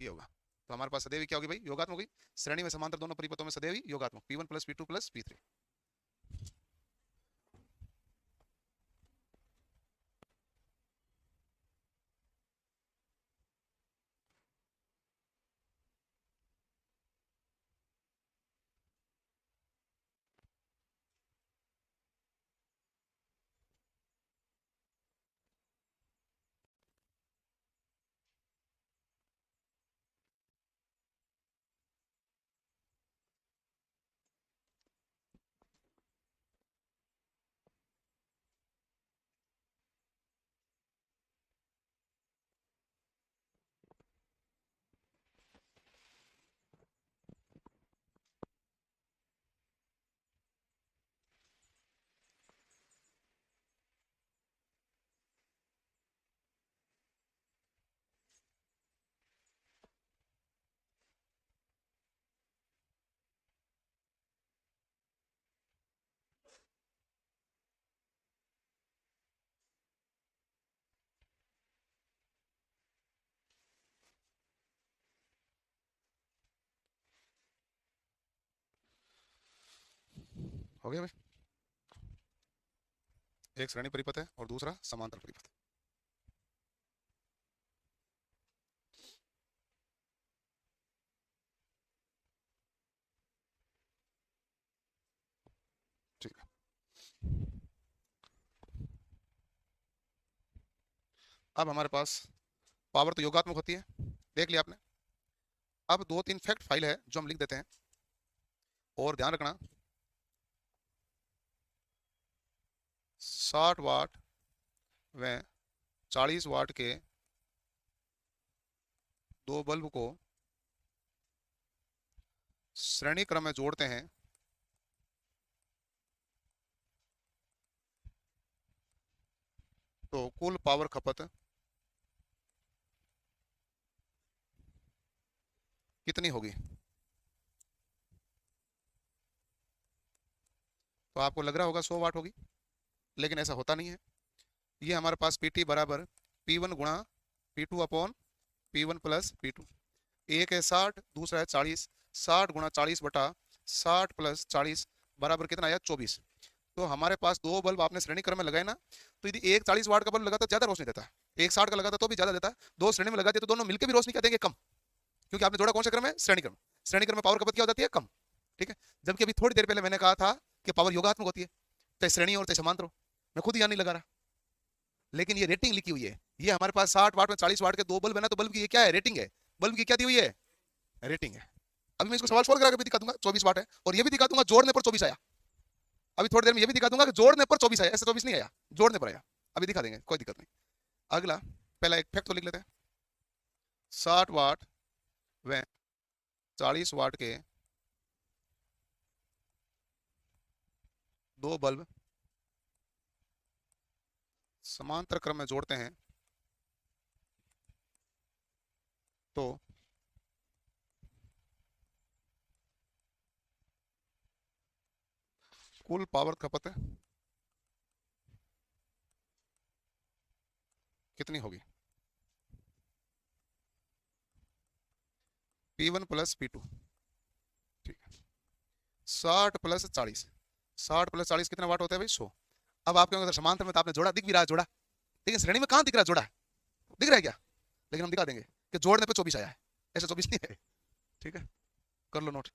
ये होगा। तो हमारे पास सदैव क्या होगी भाई, योगात्मक होगी। श्रेणी में समांतर दोनों परिपथों में सदैव योगात्मक, P1 plus P2 plus P3। हो गया भाई। एक श्रेणी परिपथ है और दूसरा समांतर परिपथ। ठीक है। अब हमारे पास पावर तो योगात्मक होती है, देख लिया आपने। अब दो तीन फैक्ट फाइल है जो हम लिख देते हैं, और ध्यान रखना 60 वाट व 40 वाट के दो बल्ब को श्रेणी क्रम में जोड़ते हैं तो कुल पावर खपत कितनी होगी। तो आपको लग रहा होगा 100 वाट होगी, लेकिन ऐसा होता नहीं है। ये हमारे पास पी टी बराबर P1 गुणा P2 upon P1 plus P2। एक है 60, दूसरा है 40। 60 गुणा 40 बटा 60 प्लस 40 बराबर कितना आया 24। तो हमारे पास दो बल्ब आपने श्रेणी क्रम में लगाए ना, तो यदि एक 40 वाट का बल्ब लगाता ज्यादा रोशनी देता है, एक 60 का लगाता तो भी ज्यादा देता है। दो श्रेणी में लगाते तो दोनों मिलकर भी रोशनी क्या देंगे, कम, क्योंकि आपने जोड़ा कौन से क्रम में, श्रेणी क्रम। श्रेणी क्रम में पावर खपत क्या हो जाती है, कम। ठीक है। जबकि अभी थोड़ी देर पहले मैंने कहा था कि पावर योगात्मक होती है, चाहे श्रेणी और चाहे समांतर हो। मैं खुद यहाँ नहीं लगा रहा, लेकिन ये रेटिंग लिखी हुई है। ये हमारे पास 60 वाट में 40 वाट के दो बल्ब है ना, तो बल्ब की ये क्या है, रेटिंग है। बल्ब की क्या दी हुई है, रेटिंग है। अभी मैं इसको सवाल सोल्व करा के भी दिखा दूंगा 24 वाट है, और ये भी दिखा दूंगा जोड़ने पर 24 आया। अभी थोड़ी देर में ये भी दिखा दूंगा कि जोड़ने पर 24 आया, ऐसे 24 नहीं आया, जोड़ने पर आया। अभी दिखा देंगे, कोई दिक्कत नहीं। अगला पहला एक फैक्ट तो लिख लेते हैं। 60 वाट व 40 वाट के दो बल्ब समांतर क्रम में जोड़ते हैं तो कुल पावर खपत कितनी होगी। P1 plus P2। ठीक है। 60 प्लस 40, 60 प्लस 40 कितना वाट होता है भाई, 100। अब आपके अगर समांतर में तो आपने जोड़ा, दिख भी रहा है जोड़ा, लेकिन श्रेणी में कहाँ दिख रहा है जोड़ा, दिख रहा है क्या, लेकिन हम दिखा देंगे कि जोड़ने पे 24 आया है, ऐसे 24 नहीं है। ठीक है, कर लो नोट।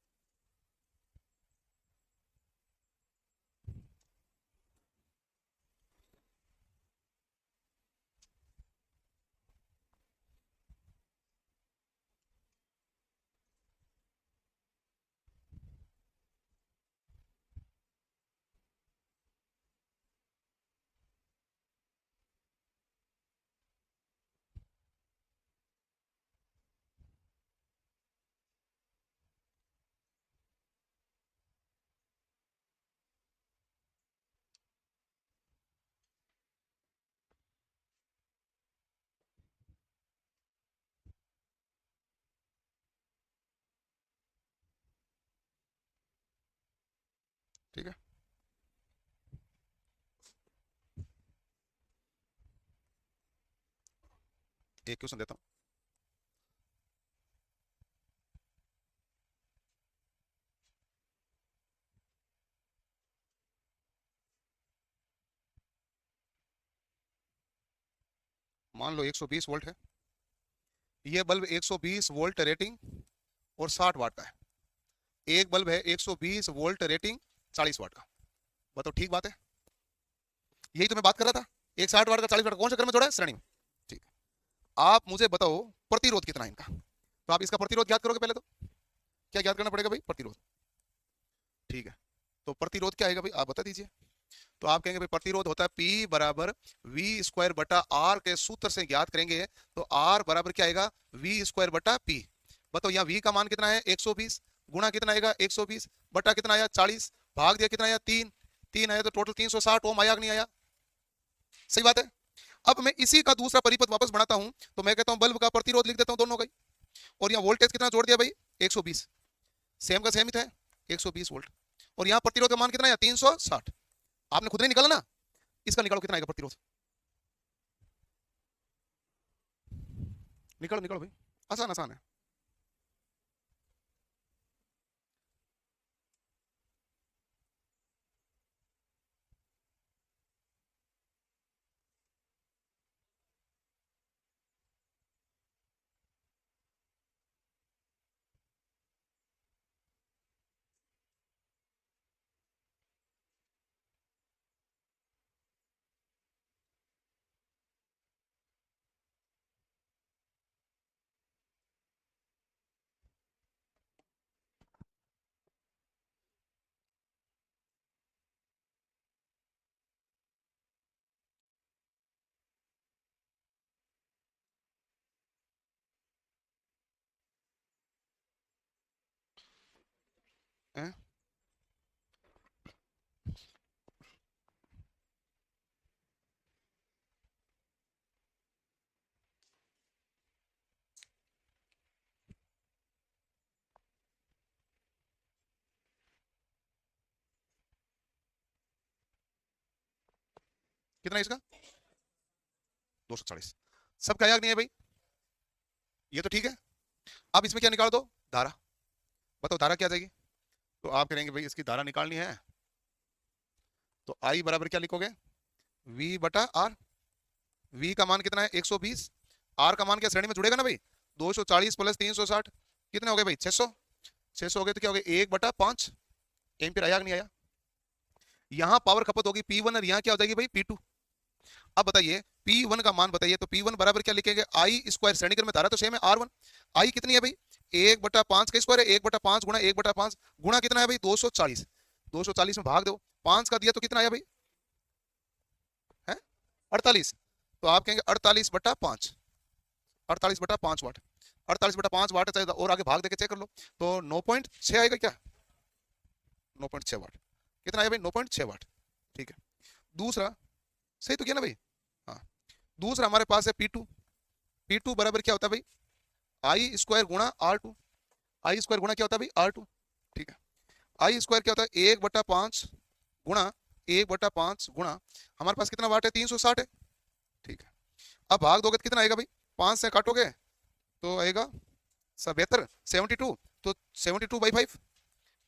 ठीक है, एक क्वेश्चन देता हूँ। मान लो 120 वोल्ट है, ये बल्ब 120 वोल्ट रेटिंग और 60 वाट का है। एक बल्ब है 120 वोल्ट रेटिंग 40 वाट का। बताओ ठीक बात है, यही तो मैं बात कर रहा था। एक 60 वाट का 40 वाट का कौन से क्रम में जोड़ा है, श्रेणी में। ठीक है। आप मुझे बताओ प्रतिरोध कितना है इनका, तो आप इसका प्रतिरोध ज्ञात करोगे पहले तो। क्या ज्ञात करना पड़ेगा भाई, प्रतिरोध। ठीक है, तो प्रतिरोध क्या आएगा भाई, आप बता दीजिए। तो आप कहेंगे भाई प्रतिरोध होता है P बराबर वी स्क्वायर बटा आर के सूत्र से ज्ञात करेंगे। तो आर बराबर क्या आएगा, वी स्क्वायर बटा पी। बताओ यहाँ वी का मान कितना है 120, गुणा कितना आएगा 120, बटा कितना आया 40, भाग दिया कितना आया 3, 3 आया तो टोटल 360 ओम आया कि नहीं आया। सही बात है। अब मैं इसी का दूसरा परिपथ वापस बनाता हूं, तो मैं कहता हूं बल्ब का प्रतिरोध लिख देता हूं दोनों का ही। और यहाँ वोल्टेज कितना जोड़ दिया भाई 120, सेम का सेम ही था 120 वोल्ट। और यहाँ प्रतिरोध का मान कितना है 360। आपने खुद नहीं निकाला ना, इसका निकालो कितना आएगा प्रतिरोध, निकालो निकालो भाई, आसान आसान है। हैं? कितना है इसका? 240। सब क्या नहीं है भाई? ये तो ठीक है। अब इसमें क्या निकाल दो? धारा। बताओ धारा क्या आ जाएगी? तो आप कहेंगे भाई इसकी धारा निकालनी है, तो आई बराबर क्या लिखोगे? वी बटा आर। वी का मान कितना है? 120। आर का मान क्या श्रेणी में जुड़ेगा ना भाई? 240 प्लस 360 कितने हो गए भाई? 600। 600 हो गए तो क्या हो गया? 1/5 एम्पियर आया कि नहीं आया? यहाँ पावर खपत होगी P1 और यहाँ क्या हो जाएगी भाई? P2। अब बताइए P1 का मान बताइए, तो P1 बराबर क्या लिखेंगे? आई स्क्वायर, श्रेणी क्रम में धारा तो सेम है R1। आई कितनी है भाई? 1/5 का स्क्वायर है, 1/5 गुणा 1/5 गुणा कितना है भाई? 240। 240 में भाग दो, 5 का दिया तो कितना आया भाई? है 48। तो आप कहेंगे 48/5, 48/5 वाट। 48/5 वाट है, चाहे और आगे भाग देके चेक कर लो। तो 9.6 आएगा क्या? 9.6 वाट। कितना आया भाई? 9.6 वाट। ठीक है। दूसरा, सही तो किया ना भाई? हाँ। दूसरा हमारे पास है P2। P2 बराबर क्या होता है भाई? आई स्क्वायर गुणा R2। आई स्क्वायर गुणा क्या होता है भाई? R2। ठीक है। आई स्क्वायर क्या होता है? 1/5 गुणा 1/5 गुणा, हमारे पास कितना वाट है? 360 है। ठीक है। अब भाग दोगे तो कितना आएगा भाई? 5 से काटोगे तो आएगा 72, 72। तो 72/5,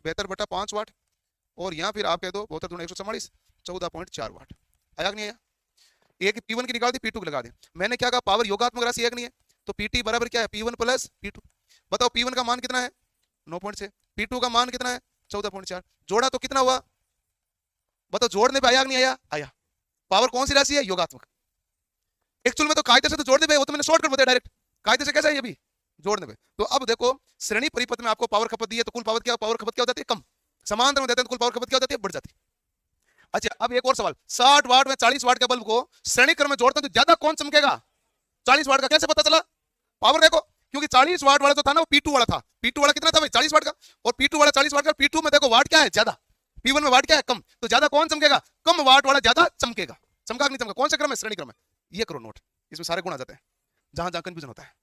72/5 वाट। और यहाँ फिर आप कह दो 72 × 144, 14.4 वाट। आया कि नहीं आया? एक P1 की निकाल दी, P2 की लगा दी। मैंने क्या कहा? पावर योगात्मक राशि एक नहीं है, तो PT बराबर क्या है? P1 plus P2। बताओ P1 का मान कितना है? 9.6। P2 का मान कितना है? 14.4। जोड़ा तो कितना हुआ? बताओ जोड़ने पे आया कि नहीं आया? आया। पावर कौन सी राशि है? योगात्मक। एक्चुअल में तो कायदे से तो जोड़ने पे, वो तो मैंने शॉर्टकट बताया डायरेक्ट। कायदे से कैसा है ये भी? जोड़ने पे। तो अब देखो, श्रेणी परिपथ में आपको पावर खपत दी है, तो कुल पावर खपत क्या हो जाती है? कम। समांतर में देते हैं तो कुल पावर खपत क्या हो जाती है? बढ़ जाती है। अच्छा, अब एक और सवाल, 60 वाट में 40 वाट के बल्ब को श्रेणी क्रम में जोड़ते हैं तो ज्यादा कौन चमकेगा? 40 वाट का। कैसे पता चला? पावर देखो, क्योंकि 40 वाट वाला जो था ना, वो P2 वाला था। P2 वाला कितना था भाई? 40 वाट का। और P2 वाला 40 वाट का। P2 में देखो वाट क्या है? ज्यादा। P1 में वाट क्या है? कम। तो ज्यादा कौन चमकेगा? कम वाट वाला ज्यादा चमकेगा। चमका नहीं चमका? कौन से क्रम है? श्रेणी क्रम है। ये करो नोट, इसमें सारे गुण आ जाते हैं जहां जहां कंफ्यूजन होता है।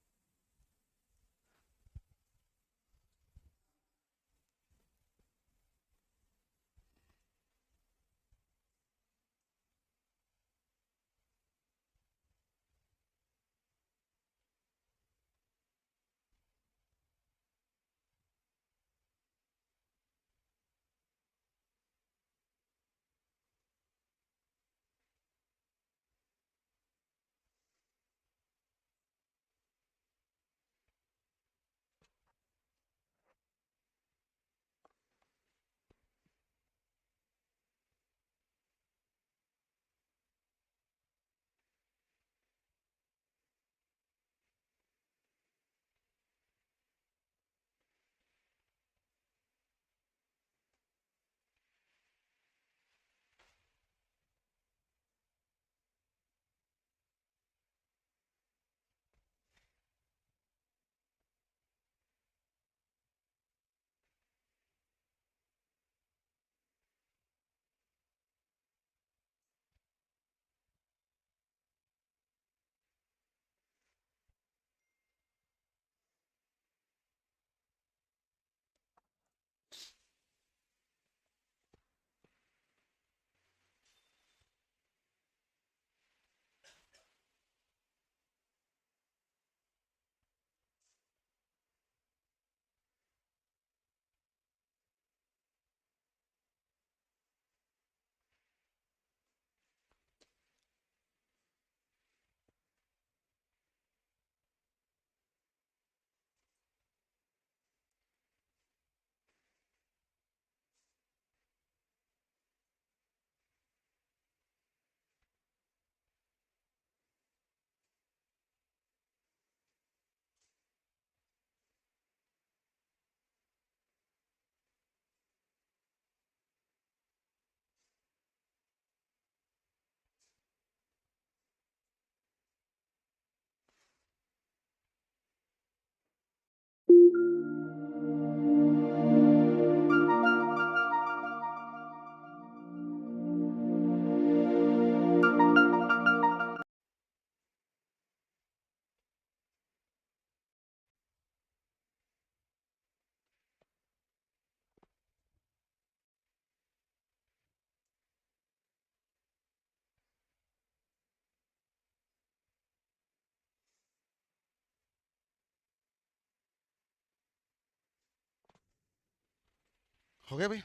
हो गया भाई?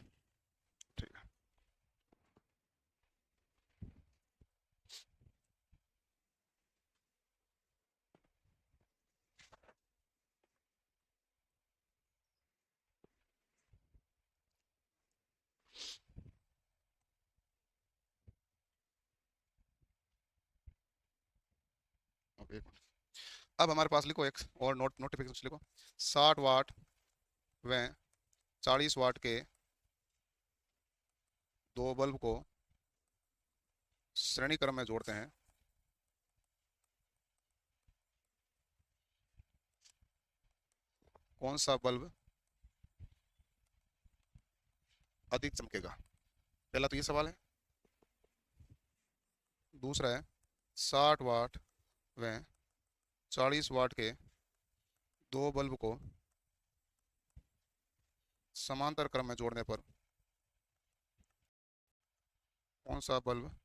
ठीक है। अब एक मिनट। अब हमारे पास लिखो एक और नोटिफिकेशन लिखो। 60 वाट व 40 वाट के दो बल्ब को श्रेणी क्रम में जोड़ते हैं। कौन सा बल्ब अधिक चमकेगा? पहला तो ये सवाल है। दूसरा है 60 वाट व 40 वाट के दो बल्ब को समांतर क्रम में जोड़ने पर कौन सा बल्ब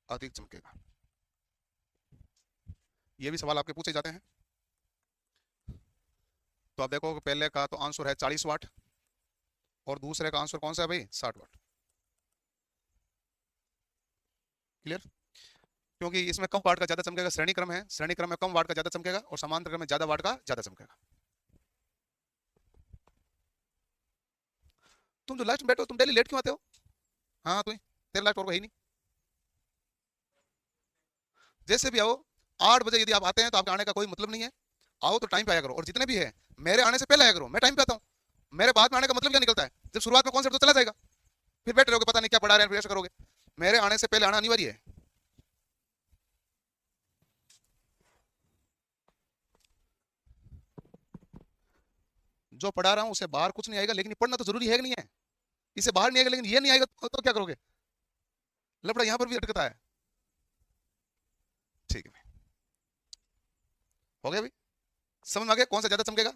अधिक चमकेगा? ये भी सवाल आपके पूछे जाते हैं। तो आप देखो पहले का तो आंसर है 40 वाट और दूसरे का आंसर कौन सा है भाई? 60 वाट। क्लियर? क्योंकि इसमें कम वाट का ज्यादा चमकेगा, श्रेणी क्रम है, श्रेणी क्रम में कम वाट का ज्यादा चमकेगा और समांतर क्रम में ज्यादा वाट का ज्यादा चमकेगा। तुम जो लास्ट में बैठे हो, तुम डेली लेट क्यों आते हो? हाँ तुम, तेरे लास्ट और को है ही नहीं। जैसे भी आओ, 8 बजे यदि आप आते हैं तो आपके आने का कोई मतलब नहीं है। आओ तो टाइम पे आया करो, और जितने भी है मेरे आने से पहले आया करो। मैं टाइम पे आता हूँ, मेरे बाद में आने का मतलब क्या निकलता है? जब शुरुआत में कॉन्सेप्ट तो चला जाएगा, फिर बैठे रहोगे, पता नहीं क्या पढ़ा रहे हैं, फिर ऐसा करोगे। मेरे आने से पहले आना अनिवार्य है। जो पढ़ा रहा हूँ उसे बाहर कुछ नहीं आएगा, लेकिन पढ़ना तो जरूरी है कि नहीं है? इसे बाहर नहीं आएगा लेकिन ये नहीं आएगा तो क्या करोगे? लफड़ा यहाँ पर भी अटकता है। ठीक है, हो गया भाई? समझ में आ गया कौन सा ज्यादा चमकेगा?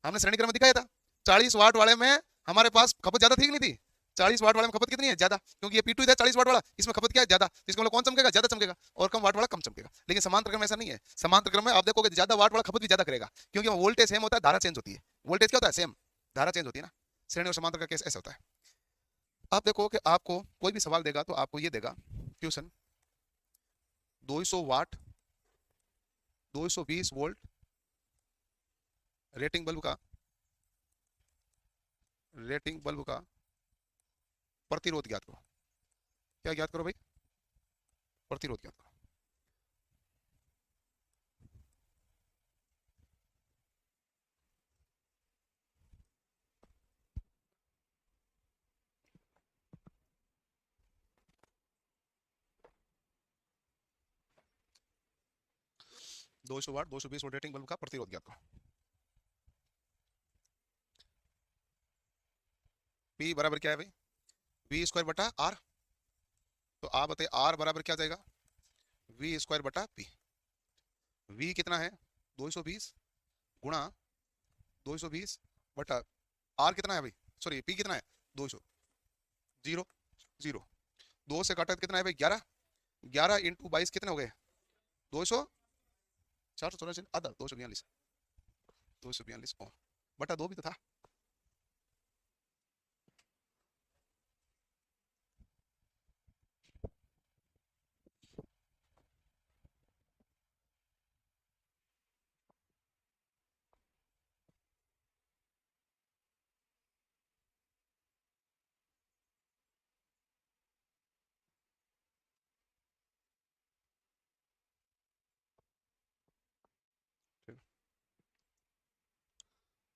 हमने श्रेणी क्रम में दिखाया था। 40 वाट वाले में हमारे पास खपत ज्यादा थी कि नहीं थी? 40 वाट वाले में खपत कितनी है? ज्यादा, क्योंकि ये P2 था 40 वाट वाला, इसमें खपत क्या है? ज्यादा। तो इसका मतलब कौन चमकेगा? ज्यादा चमकेगा। और कम वाट वाला कम चमकेगा। लेकिन समांतर क्रम में ऐसा नहीं है। समांतर क्रम में आप देखोगे ज्यादा वाट वाला खपत भी ज्यादा करेगा, क्योंकि वोल्टेज सेम होता है, धारा चेंज होती है। वोल्टेज क्या होता है? सेम, धारा चेंज होती है ना। श्रेणी और समांतर का केस ऐसा होता है। आप देखो कि आपको कोई भी सवाल देगा तो आपको ये देगा क्वेश्चन, 200 वाट 220 वोल्ट रेटिंग बल्ब का प्रतिरोध ज्ञात करो। क्या ज्ञात करो भाई? प्रतिरोध ज्ञात करो। दो सौ वाट 220 वोल्ट रेटिंग बल्ब का प्रतिरोध ज्ञात करो। पी बराबर क्या है भाई? वी स्क्वायर बटा आर। तो आप बताइए आर बराबर क्या जाएगा? वी स्क्वायर बटा पी। वी कितना है? 220 गुणा 220 बटा आर कितना है भाई? सॉरी पी कितना है? 200। 0 0, 2 से काटा तो कितना है भाई? 11। 11 इंटू 22 कितने हो गए? 200, 484 आधा 242, 242 ओम बटा 2 भी तो था।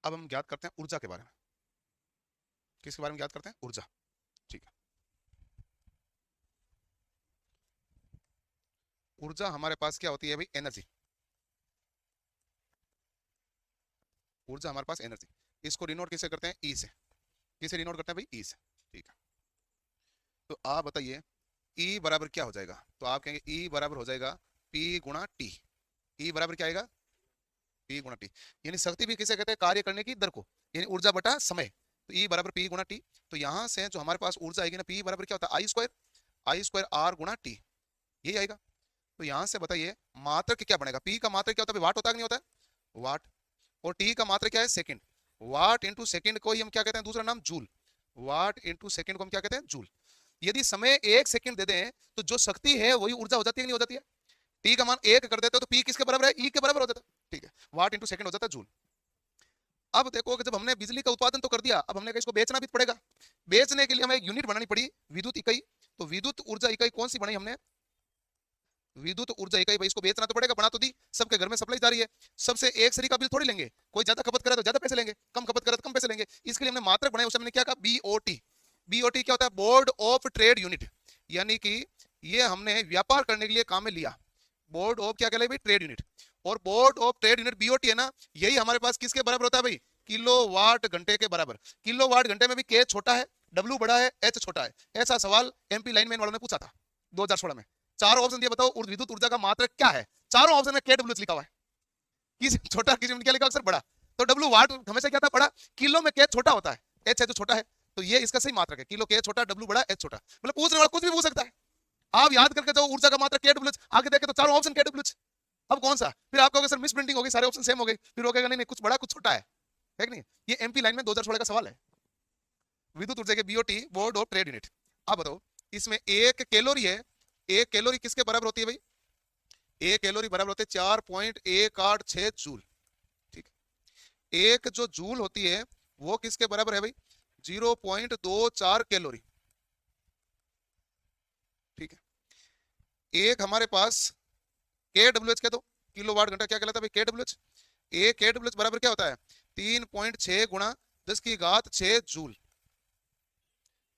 अब हम ज्ञात करते हैं ऊर्जा के बारे में। किसके बारे में ज्ञात करते हैं? ऊर्जा। ठीक है। ऊर्जा हमारे पास क्या होती है भाई? एनर्जी। ऊर्जा हमारे पास एनर्जी। इसको डिनोट किससे करते हैं? ई से। किसे डिनोट करते हैं भाई? ई से। ठीक है। तो आप बताइए ई बराबर क्या हो जाएगा? तो आप कहेंगे ई बराबर हो जाएगा पी गुणा टी। ई बराबर क्या आएगा? पी गुणा टी। यानी शक्ति भी किसे कहते हैं? कार्य करने की दर को, यानी ऊर्जा बटा समय। तो ई बराबर पी गुणा टी। तो यहां से जो हमारे पास ऊर्जा आएगी ना, पी बराबर क्या होता है? आई स्क्वायर आर गुणा टी, यही आएगा। तो यहां से बताइए मात्रक क्या बनेगा? पी का मात्रक क्या होता है? वाट होता है कि नहीं होता है? वाट। और टी का मात्रक क्या है? सेकंड। वाट इंटू सेकेंड को ही हम क्या कहते हैं, दूसरा नाम जूल। वाट इंटू सेकेंड को हम क्या कहते हैं, जूल। यदि समय 1 सेकंड दे दें तो जो शक्ति है वही ऊर्जा हो जाती है, नहीं हो जाती है? टी का मान 1 कर देते हो तो पी किसके बराबर है, ई के बराबर हो जाता है। ठीक है, वाट इंटू सेकंड हो जाता है जूल। अब देखो कि जब हमने बिजली का उत्पादन तो कर दिया, अब हमने इसको बेचना भी पड़ेगा। बेचने के लिए हमें एक यूनिट बनानी पड़ी, विद्युत इकाई। तो विद्युत ऊर्जा इकाई कौन सी बनाई हमने, विद्युत ऊर्जा इकाई। भाई इसको बेचना तो पड़ेगा, बना तो दी, सबके घर में सप्लाई जा रही है, सबसे एक सरी का बिल थोड़ी लेंगे। कोई ज्यादा खपत करे तो ज्यादा पैसे लेंगे, कम खपत करे तो कम पैसे लेंगे। इसके लिए हमने मात्रक बनाए, उसे हमने क्या कहा, बीओटी। बीओटी क्या होता है, बोर्ड ऑफ ट्रेड यूनिट, यानी कि ये हमने व्यापार करने के लिए काम में लिया। बोर्ड ऑफ क्या कहलाए भाई, ट्रेड यूनिट। और board of trade unit BOT है ना, यही हमारे पास किसके बराबर होता है भाई, किलो वाट घंटे के बराबर। किलो वाट घंटे में भी के छोटा है, डब्ल्यू बड़ा है, एच छोटा है। ऐसा सवाल एमपी लाइनमैन वालों ने पूछा था 2016 में। चारों ऑप्शन दिए, बताओ विद्युत ऊर्जा का मात्रक क्या है। चारों ऑप्शन में के डब्ल्यू लिखा हुआ है, किसी छोटा किसी में क्या लिखा, अक्सर बड़ा। तो डब्ल्यू वाट हमेशा क्या था, बड़ा। किलो में के छोटा होता है, एच है जो छोटा है। तो ये इसका सही मात्रक है, किलो के छोटा, डब्ल्यू बड़ा, एच छोटा। मतलब पूछने वाला कुछ भी पूछ सकता है। आप याद करके जाओ ऊर्जा का मात्रक के डब्ल्यू, आगे देखे तो चारों ऑप्शन के डब्ल्यू। अब कौन सा, फिर आप कहोगे सर मिस प्रिंटिंग हो गई, सारे ऑप्शन सेम हो गए, फिर हो गया नहीं नहीं कुछ बड़ा कुछ छोटा है कि नहीं। ये एमपी लाइन में 2016 का सवाल है, विद्युत ऊर्जा के BOT, board of trade unit. अब बताओ इसमें एक कैलोरी है, एक कैलोरी किसके बराबर होती है भाई, एक कैलोरी बराबर होते हैं 4.186 जूल। ठीक है, एक जो जूल होती है वो किसके बराबर है भाई, 0.24 कैलोरी। ठीक है, एक हमारे पास के डब्ल्यू एच कह दो, किलो वाट घंटा क्या कहलाता है भाई, के डब्ल्यू एच। एक के डब्ल्यू एच बराबर क्या होता है, 3.6 गुणा 10 की घात 6 जूल।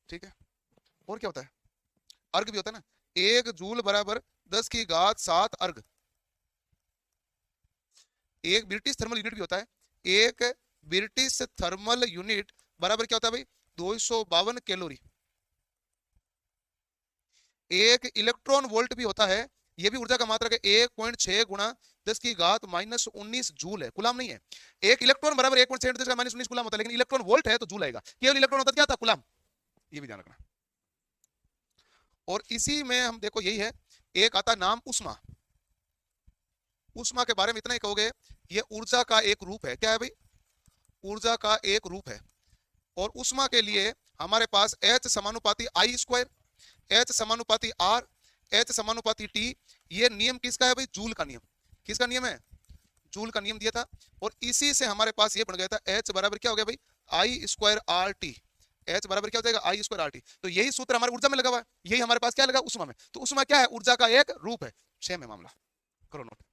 ठीक है, और क्या होता है, अर्ग भी होता है ना, 1 जूल बराबर 10 की घात 7 अर्ग। एक ब्रिटिश थर्मल यूनिट भी होता है, एक ब्रिटिश थर्मल यूनिट बराबर क्या होता है भाई, 252 कैलोरी। एक इलेक्ट्रॉन वोल्ट भी होता है, ये भी ऊर्जा का मात्रक है, 1.6 गुणा 10 की घात -19 जूल है, गुलाम नहीं है। एक इलेक्ट्रॉन बराबर 1.6 -19 गुलाम होता है, लेकिन इलेक्ट्रॉन वोल्ट है तो जूल आएगा। केवल इलेक्ट्रॉन होता क्या था, गुलाम। ये भी ध्यान रखना। और इसी में हम देखो यही है, एक आता नाम उष्मा। उष्मा के बारे में इतना ही कहोगे, ये ऊर्जा का एक रूप है। क्या है भाई, ऊर्जा का एक रूप है। और उष्मा के लिए हमारे पास H समानुपाती आई स्क्वायर, एच समानुपाती आर, एच समानुपाती टी। ये नियम किसका है भाई, जूल का नियम। किसका नियम है, जूल का नियम दिया था। और इसी से हमारे पास ये बन गया था, एच बराबर क्या हो गया भाई, आई स्क्वायर आर टी। एच बराबर क्या हो जाएगा, आई स्क्वायर आर टी। तो यही सूत्र हमारे ऊर्जा में लगा हुआ है, यही हमारे पास क्या लगा उष्मा में। तो उष्मा क्या है, ऊर्जा का एक रूप है। सेम है मामला, करो नोट।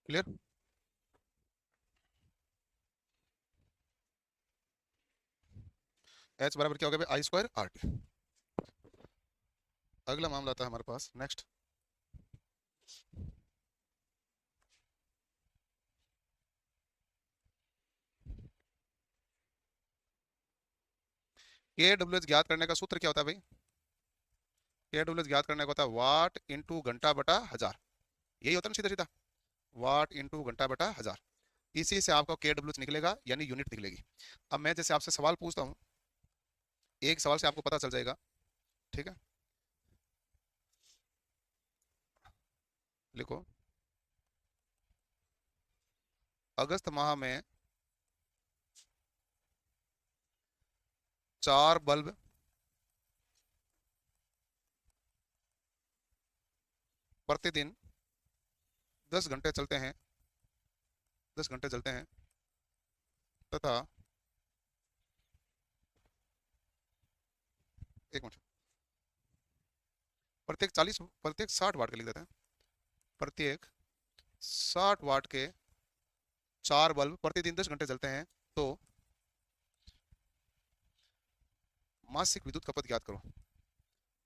क्लियर। एच बराबर क्या हो गया भाई, आई स्क्वायर आर टी। अगला मामला था हमारे पास, नेक्स्ट। के डब्ल्यू एच ज्ञात करने का सूत्र क्या होता है भाई, के डब्ल्यू एच ज्ञात करने का होता है वाट इंटू घंटा बटा हजार। यही होता है ना सीधा सीधा, वाट इंटू घंटा बटा हजार। इसी से आपका के डब्ल्यू एच निकलेगा, यानी यूनिट निकलेगी। अब मैं जैसे आपसे सवाल पूछता हूँ, एक सवाल से आपको पता चल जाएगा, ठीक है। लिखो, अगस्त माह में 4 बल्ब प्रतिदिन 10 घंटे चलते हैं, 10 घंटे चलते हैं, तथा एक मिनट, प्रत्येक 60 वाट के लिख देते हैं, प्रत्येक 60 वाट के 4 बल्ब प्रतिदिन 10 घंटे चलते हैं, तो मासिक विद्युत खपत ज्ञात करो,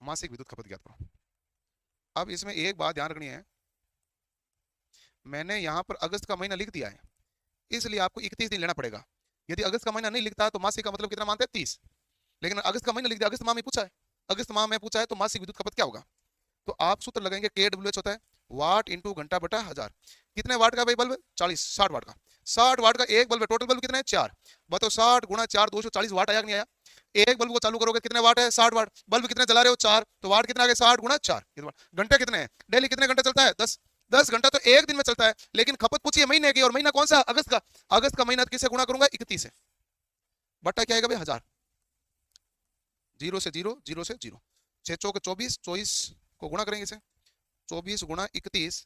मासिक विद्युत खपत ज्ञात करो। अब इसमें एक बात ध्यान रखनी है, मैंने यहां पर अगस्त का महीना लिख दिया है, इसलिए आपको 31 दिन लेना पड़ेगा। यदि अगस्त का महीना नहीं लिखता तो मासिक का मतलब कितना मानते हैं, 30। लेकिन अगस्त का महीना लिख दिया, अगस्त माह में पूछा है, अगस्त माह में पूछा है, तो मासिक विद्युत खपत क्या होगा। तो आप सूत्र लगाएंगे, के डब्ल्यू एच होता है वाट इंटू घंटा बटा हजार। कितने वाट का भाई बल्ब, 60 वाट का। 60 वाट का एक बल्ब है, टोटल बल्ब कितने हैं, 4। बताओ 60 गुणा 4, 240 वाट आया कि नहीं आया। एक बल्ब को चालू करोगे कितने वाट है, 60 वाट। बल्ब कितने जला रहे हो, 4, तो वाट कितने आ गए, 60 गुणा 4। घंटे कितने हैं, डेली कितने घंटे चलता है, 10। 10 घंटा तो एक दिन में चलता है, लेकिन खपत पूछिए महीने की, और महीना कौन सा, अगस्त का। अगस्त का महीना किससे गुणा करूंगा, 31 से। बट्टा क्या आएगा भाई, 1000। 0 से 0, 0 से 0, 6 चौक 24, 24 को गुणा करेंगे इसे, 24 गुणा 31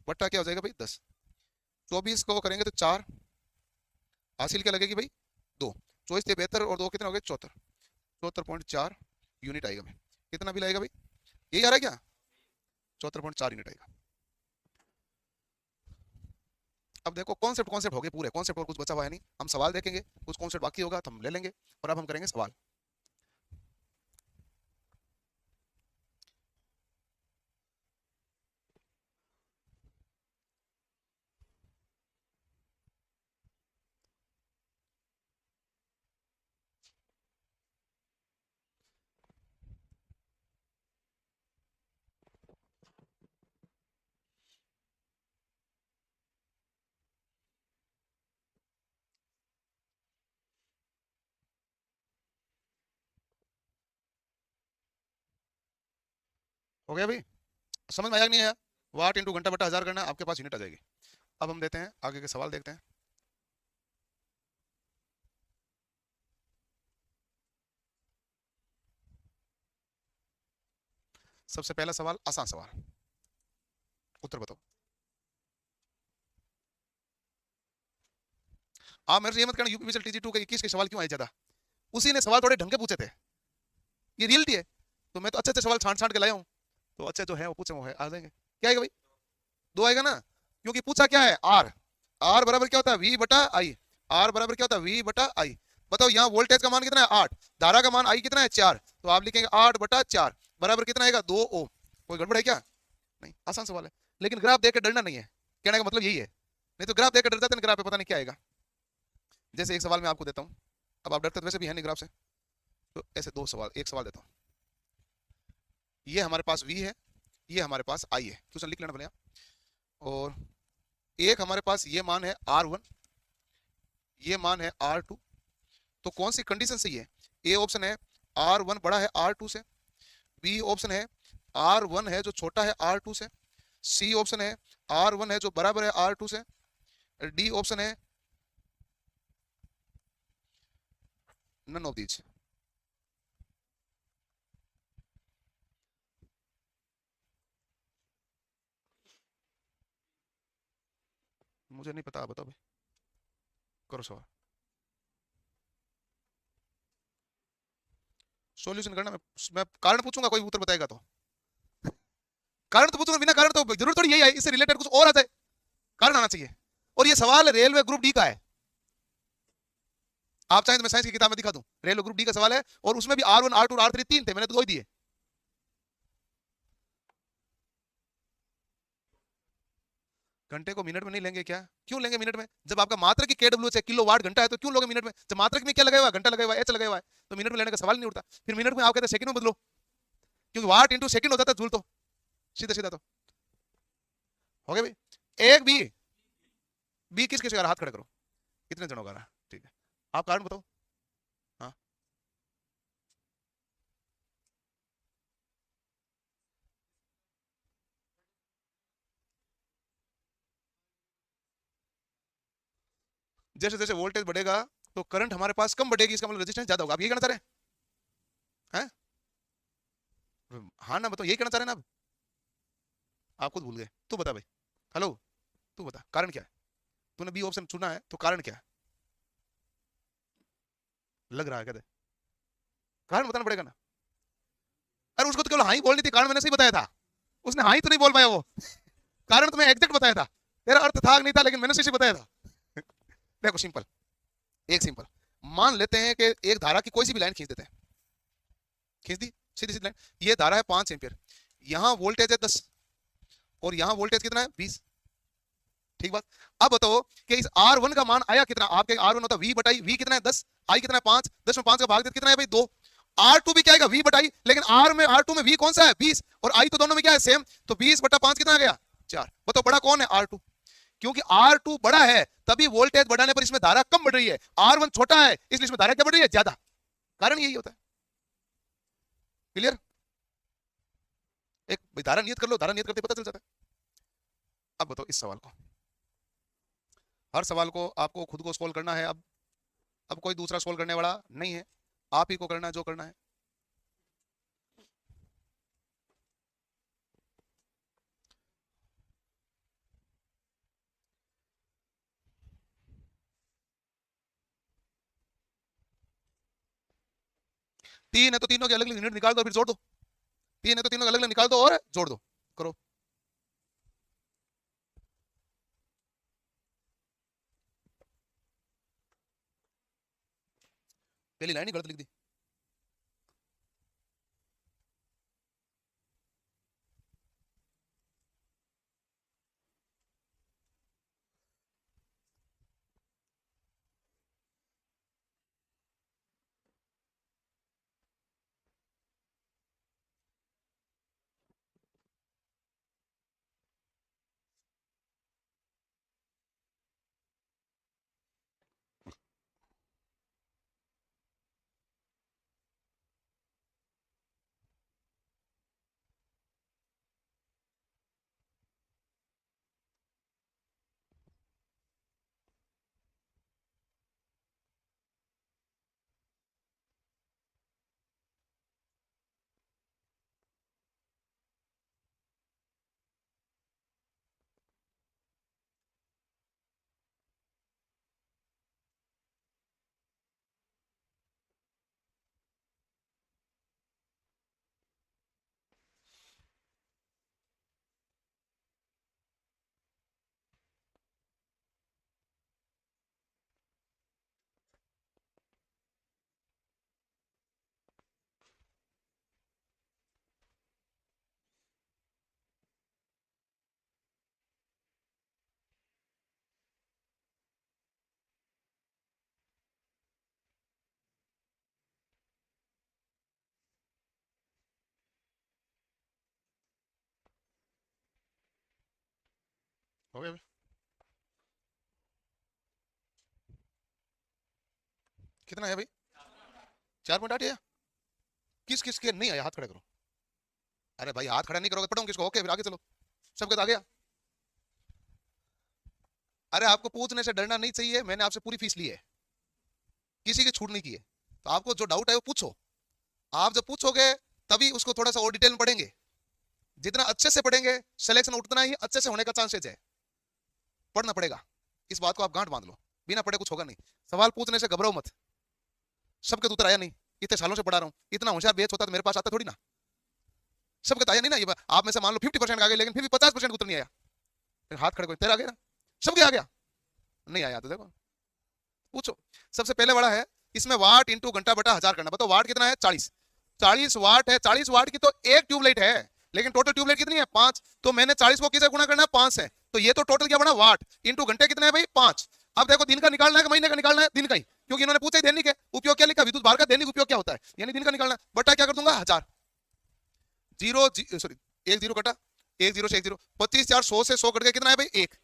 बट्टा क्या हो जाएगा भाई, 10। 24 को करेंगे तो 4, हासिल क्या लगेगी भाई, 2। 24 थे 72, और 2 कितने हो गए, 74। 74.4 यूनिट आएगा भाई। कितना बिल आएगा भाई, यही आ रहा है क्या, 74.4 यूनिट आएगा। अब देखो कॉन्सेप्ट कॉन्सेप्ट हो गए पूरे, कॉन्सेप्ट और कुछ बचा हुआ है नहीं। हम सवाल देखेंगे, कुछ कॉन्सेप्ट बाकी होगा तो हम ले लेंगे, और अब हम करेंगे सवाल। हो गया भाई, समझ में आया कि नहीं आया। वाट इंटू घंटा बटा हजार करना, आपके पास यूनिट आ जाएगी। अब हम देते हैं आगे के सवाल, देखते हैं। सबसे पहला सवाल, आसान सवाल, उत्तर बताओ। आप मेरे से ये मत कहना यूपीपीसीएल टीजी 2 के 21 के सवाल क्यों आए ज्यादा, उसी ने सवाल थोड़े ढंग के पूछे थे, ये रियलिटी है। तो मैं तो अच्छे अच्छे सवाल छांट छांट के लाया हूँ, तो अच्छे जो है वो पूछे वो है, आ जाएंगे। क्या आएगा भाई, 2 आएगा ना, क्योंकि पूछा क्या है, आर। आर बराबर क्या होता है, वी बटा आई। आर बराबर क्या होता है, वी बटा आई। बताओ यहाँ वोल्टेज का मान कितना है, 8। धारा का मान आई कितना है, 4। तो आप लिखेंगे 8 बटा 4 बराबर कितना आएगा, 2 ओम। कोई गड़बड़ है क्या, नहीं, आसान सवाल है। लेकिन ग्राफ देख के डरना नहीं है, कहने का मतलब यही है। नहीं तो ग्राफ देख के डर जाते हैं, ग्राफ पे पता नहीं क्या आएगा। जैसे एक सवाल मैं आपको देता हूँ, अब आप डरते तो वैसे भी है नहीं ग्राफ से, तो ऐसे 2 सवाल, एक सवाल देता हूँ। ये हमारे पास v है, ये हमारे पास i है, क्वेश्चन लिख लेना भले आप। और एक हमारे पास ये मान है R1, ये मान है R2। तो कौन सी कंडीशन सही है, ए ऑप्शन है R1 बड़ा है R2 से, बी ऑप्शन है R1 है जो छोटा है R2 से, सी ऑप्शन है R1 है जो बराबर है R2 से, डी ऑप्शन है नन ऑफ दीज। मुझे नहीं पता, बताओ भाई, करो सवाल। सॉल्यूशन करना, मैं कारण पूछूंगा, कोई उत्तर बताएगा तो। कारण तो पूछूंगा, बिना कारण तो जरूर थोड़ी यही है, इससे रिलेटेड कुछ और आ जाए। कारण आना चाहिए। और ये सवाल रेलवे ग्रुप डी का है, आप चाहें तो मैं साइंस की किताब में दिखा दूं, रेलवे ग्रुप डी का सवाल है, और उसमें भी R1 R2 R3 तीन थे, मैंने तो दो ही दिए। घंटे को मिनट में नहीं लेंगे क्या? क्यों लेंगे मिनट में? जब आपका मात्रक की KW किलो वाट घंटा है तो क्यों लोगे मिनट में? जब मात्रक में क्या लगा हुआ है, घंटा लगा हुआ है, एच लगा हुआ है, तो मिनट में लेने का सवाल नहीं उठता। फिर मिनट में आप कहते हैं सेकंड में बदलो, क्योंकि वाट इंटू सेकंड होता था जूल, तो सीधा सीधा तो हो गया भाई। एक बी, बी किस किस का, हाथ खड़े करो, कितने जनों का? ठीक है, आप कारण बताओ। हाँ, जैसे जैसे वोल्टेज बढ़ेगा तो करंट हमारे पास कम बढ़ेगी, इसका मतलब रेजिस्टेंस ज्यादा होगा, आप ये कहना चाह रहे हैं? हाँ ना, बताओ, यही कहना चाह रहे हैं ना? आप खुद भूल गए, तू बता भाई। हेलो, तू बता कारण क्या है? तूने बी ऑप्शन चुना है तो कारण क्या है? लग रहा है कहते, कारण बताना पड़ेगा ना। अरे उसको तो केवल हाँ ही बोलनी थी, कारण मैंने सही बताया था, उसने हाँ ही तो नहीं बोल पाया वो, कारण तो मैं एग्जैक्ट बताया था, तेरा अर्थ था नहीं था, लेकिन मैंने सही बताया था। देखो सिंपल, एक सिंपल, मान लेते हैं कि एक धारा की कोई सी भी लाइन खींच देते हैं, खींच दी सीधी सीधी लाइन, ये धारा है 5 एम्पियर, यहाँ वोल्टेज है 10, और यहाँ वोल्टेज कितना है 20, ठीक बात। अब बताओ कि इस R1 का मान आया कितना, आपके R1 होता V बटाई V कितना है 10, I कितना है 5, 10 में 5 का भाग दे कितना है भाई 2, R2 भी क्या आएगा V बटाई, लेकिन R में R2 में V कौन सा है 20, और I तो दोनों में क्या है सेम, तो 20 बटा 5 कितना आ गया 4। बताओ बड़ा कौन है R2, क्योंकि R2 बड़ा है तभी वोल्टेज बढ़ाने पर इसमें धारा कम बढ़ रही है, R1 छोटा है इसलिए इसमें धारा क्या बढ़ रही है ज्यादा, कारण यही होता है। क्लियर? एक धारा नियत कर लो, धारा नियत करते पता चल जाता है। अब बताओ इस सवाल को, हर सवाल को आपको खुद को सोल्व करना है। अब कोई दूसरा सोल्व करने वाला नहीं है, आप ही को करना है जो करना है। तीन है तो तीनों के अलग अलग यूनिट निकाल दो, फिर जोड़ दो, तीन है तो तीनों अलग अलग निकाल दो और जोड़ दो, करो। पहली लाइन ही गलत लिख दी। हो गया भाई? कितना है भाई? 4.8 आया? किस किस के नहीं आया, हाथ खड़े करो। अरे भाई हाथ खड़ा नहीं करोगे पढ़ो किसको, ओके फिर आगे चलो, सबके तो आ गया। अरे आपको पूछने से डरना नहीं चाहिए, मैंने आपसे पूरी फीस ली है, किसी की छूट नहीं की है, तो आपको जो डाउट है वो पूछो। आप जब पूछोगे तभी उसको थोड़ा सा और डिटेल में पढ़ेंगे, जितना अच्छे से पढ़ेंगे सिलेक्शन उतना ही अच्छे से होने का चांसेज है। पढ़ना पड़ेगा, इस बात को आप गांठ बांध लो, बिना पढ़े कुछ होगा नहीं। सवाल पूछने से घबराओ मत, सबके तो उत्तर आया नहीं, इतने सालों से पढ़ा रहा हूँ, इतना होशियार बेच होता तो मेरे पास आता थोड़ी ना, सबके तो आया नहीं ना। ये आप में से मान लो 50% आ गए, लेकिन फिर भी 50% उत्तर नहीं आया, फिर हाथ खड़े करो, तेरा आ गया ना। सबके आ गया? नहीं आया तो देखो पूछो। सबसे पहले वाला है, इसमें वाट इंटू घंटा बटा हजार करना। बताओ वाट कितना है? 40। 40 वाट है। 40 वाट की तो एक ट्यूबलाइट है, लेकिन टोटल ट्यूबलाइट कितनी है? 5। तो मैंने 40 को किससे गुणा करना है? 5 से। तो ये तो टोटल क्या बना? वाट इंटू घंटे कितने हैं भाई? 5। अब देखो दिन का निकालना है कि महीने का निकालना है? दिन का ही, क्योंकि इन्होंने पूछा ही दैनिक है। उपयोग क्या लिखा? विद्युत भार का दैनिक उपयोग क्या होता है, यानी दिन का निकालना है। बटा क्या कर दूंगा? 1000। जीरो सॉरी, एक जीरो कटा, एक जीरो से एक जीरो, 25 4 100 से 100 कट गया, कितना है भाई? 1।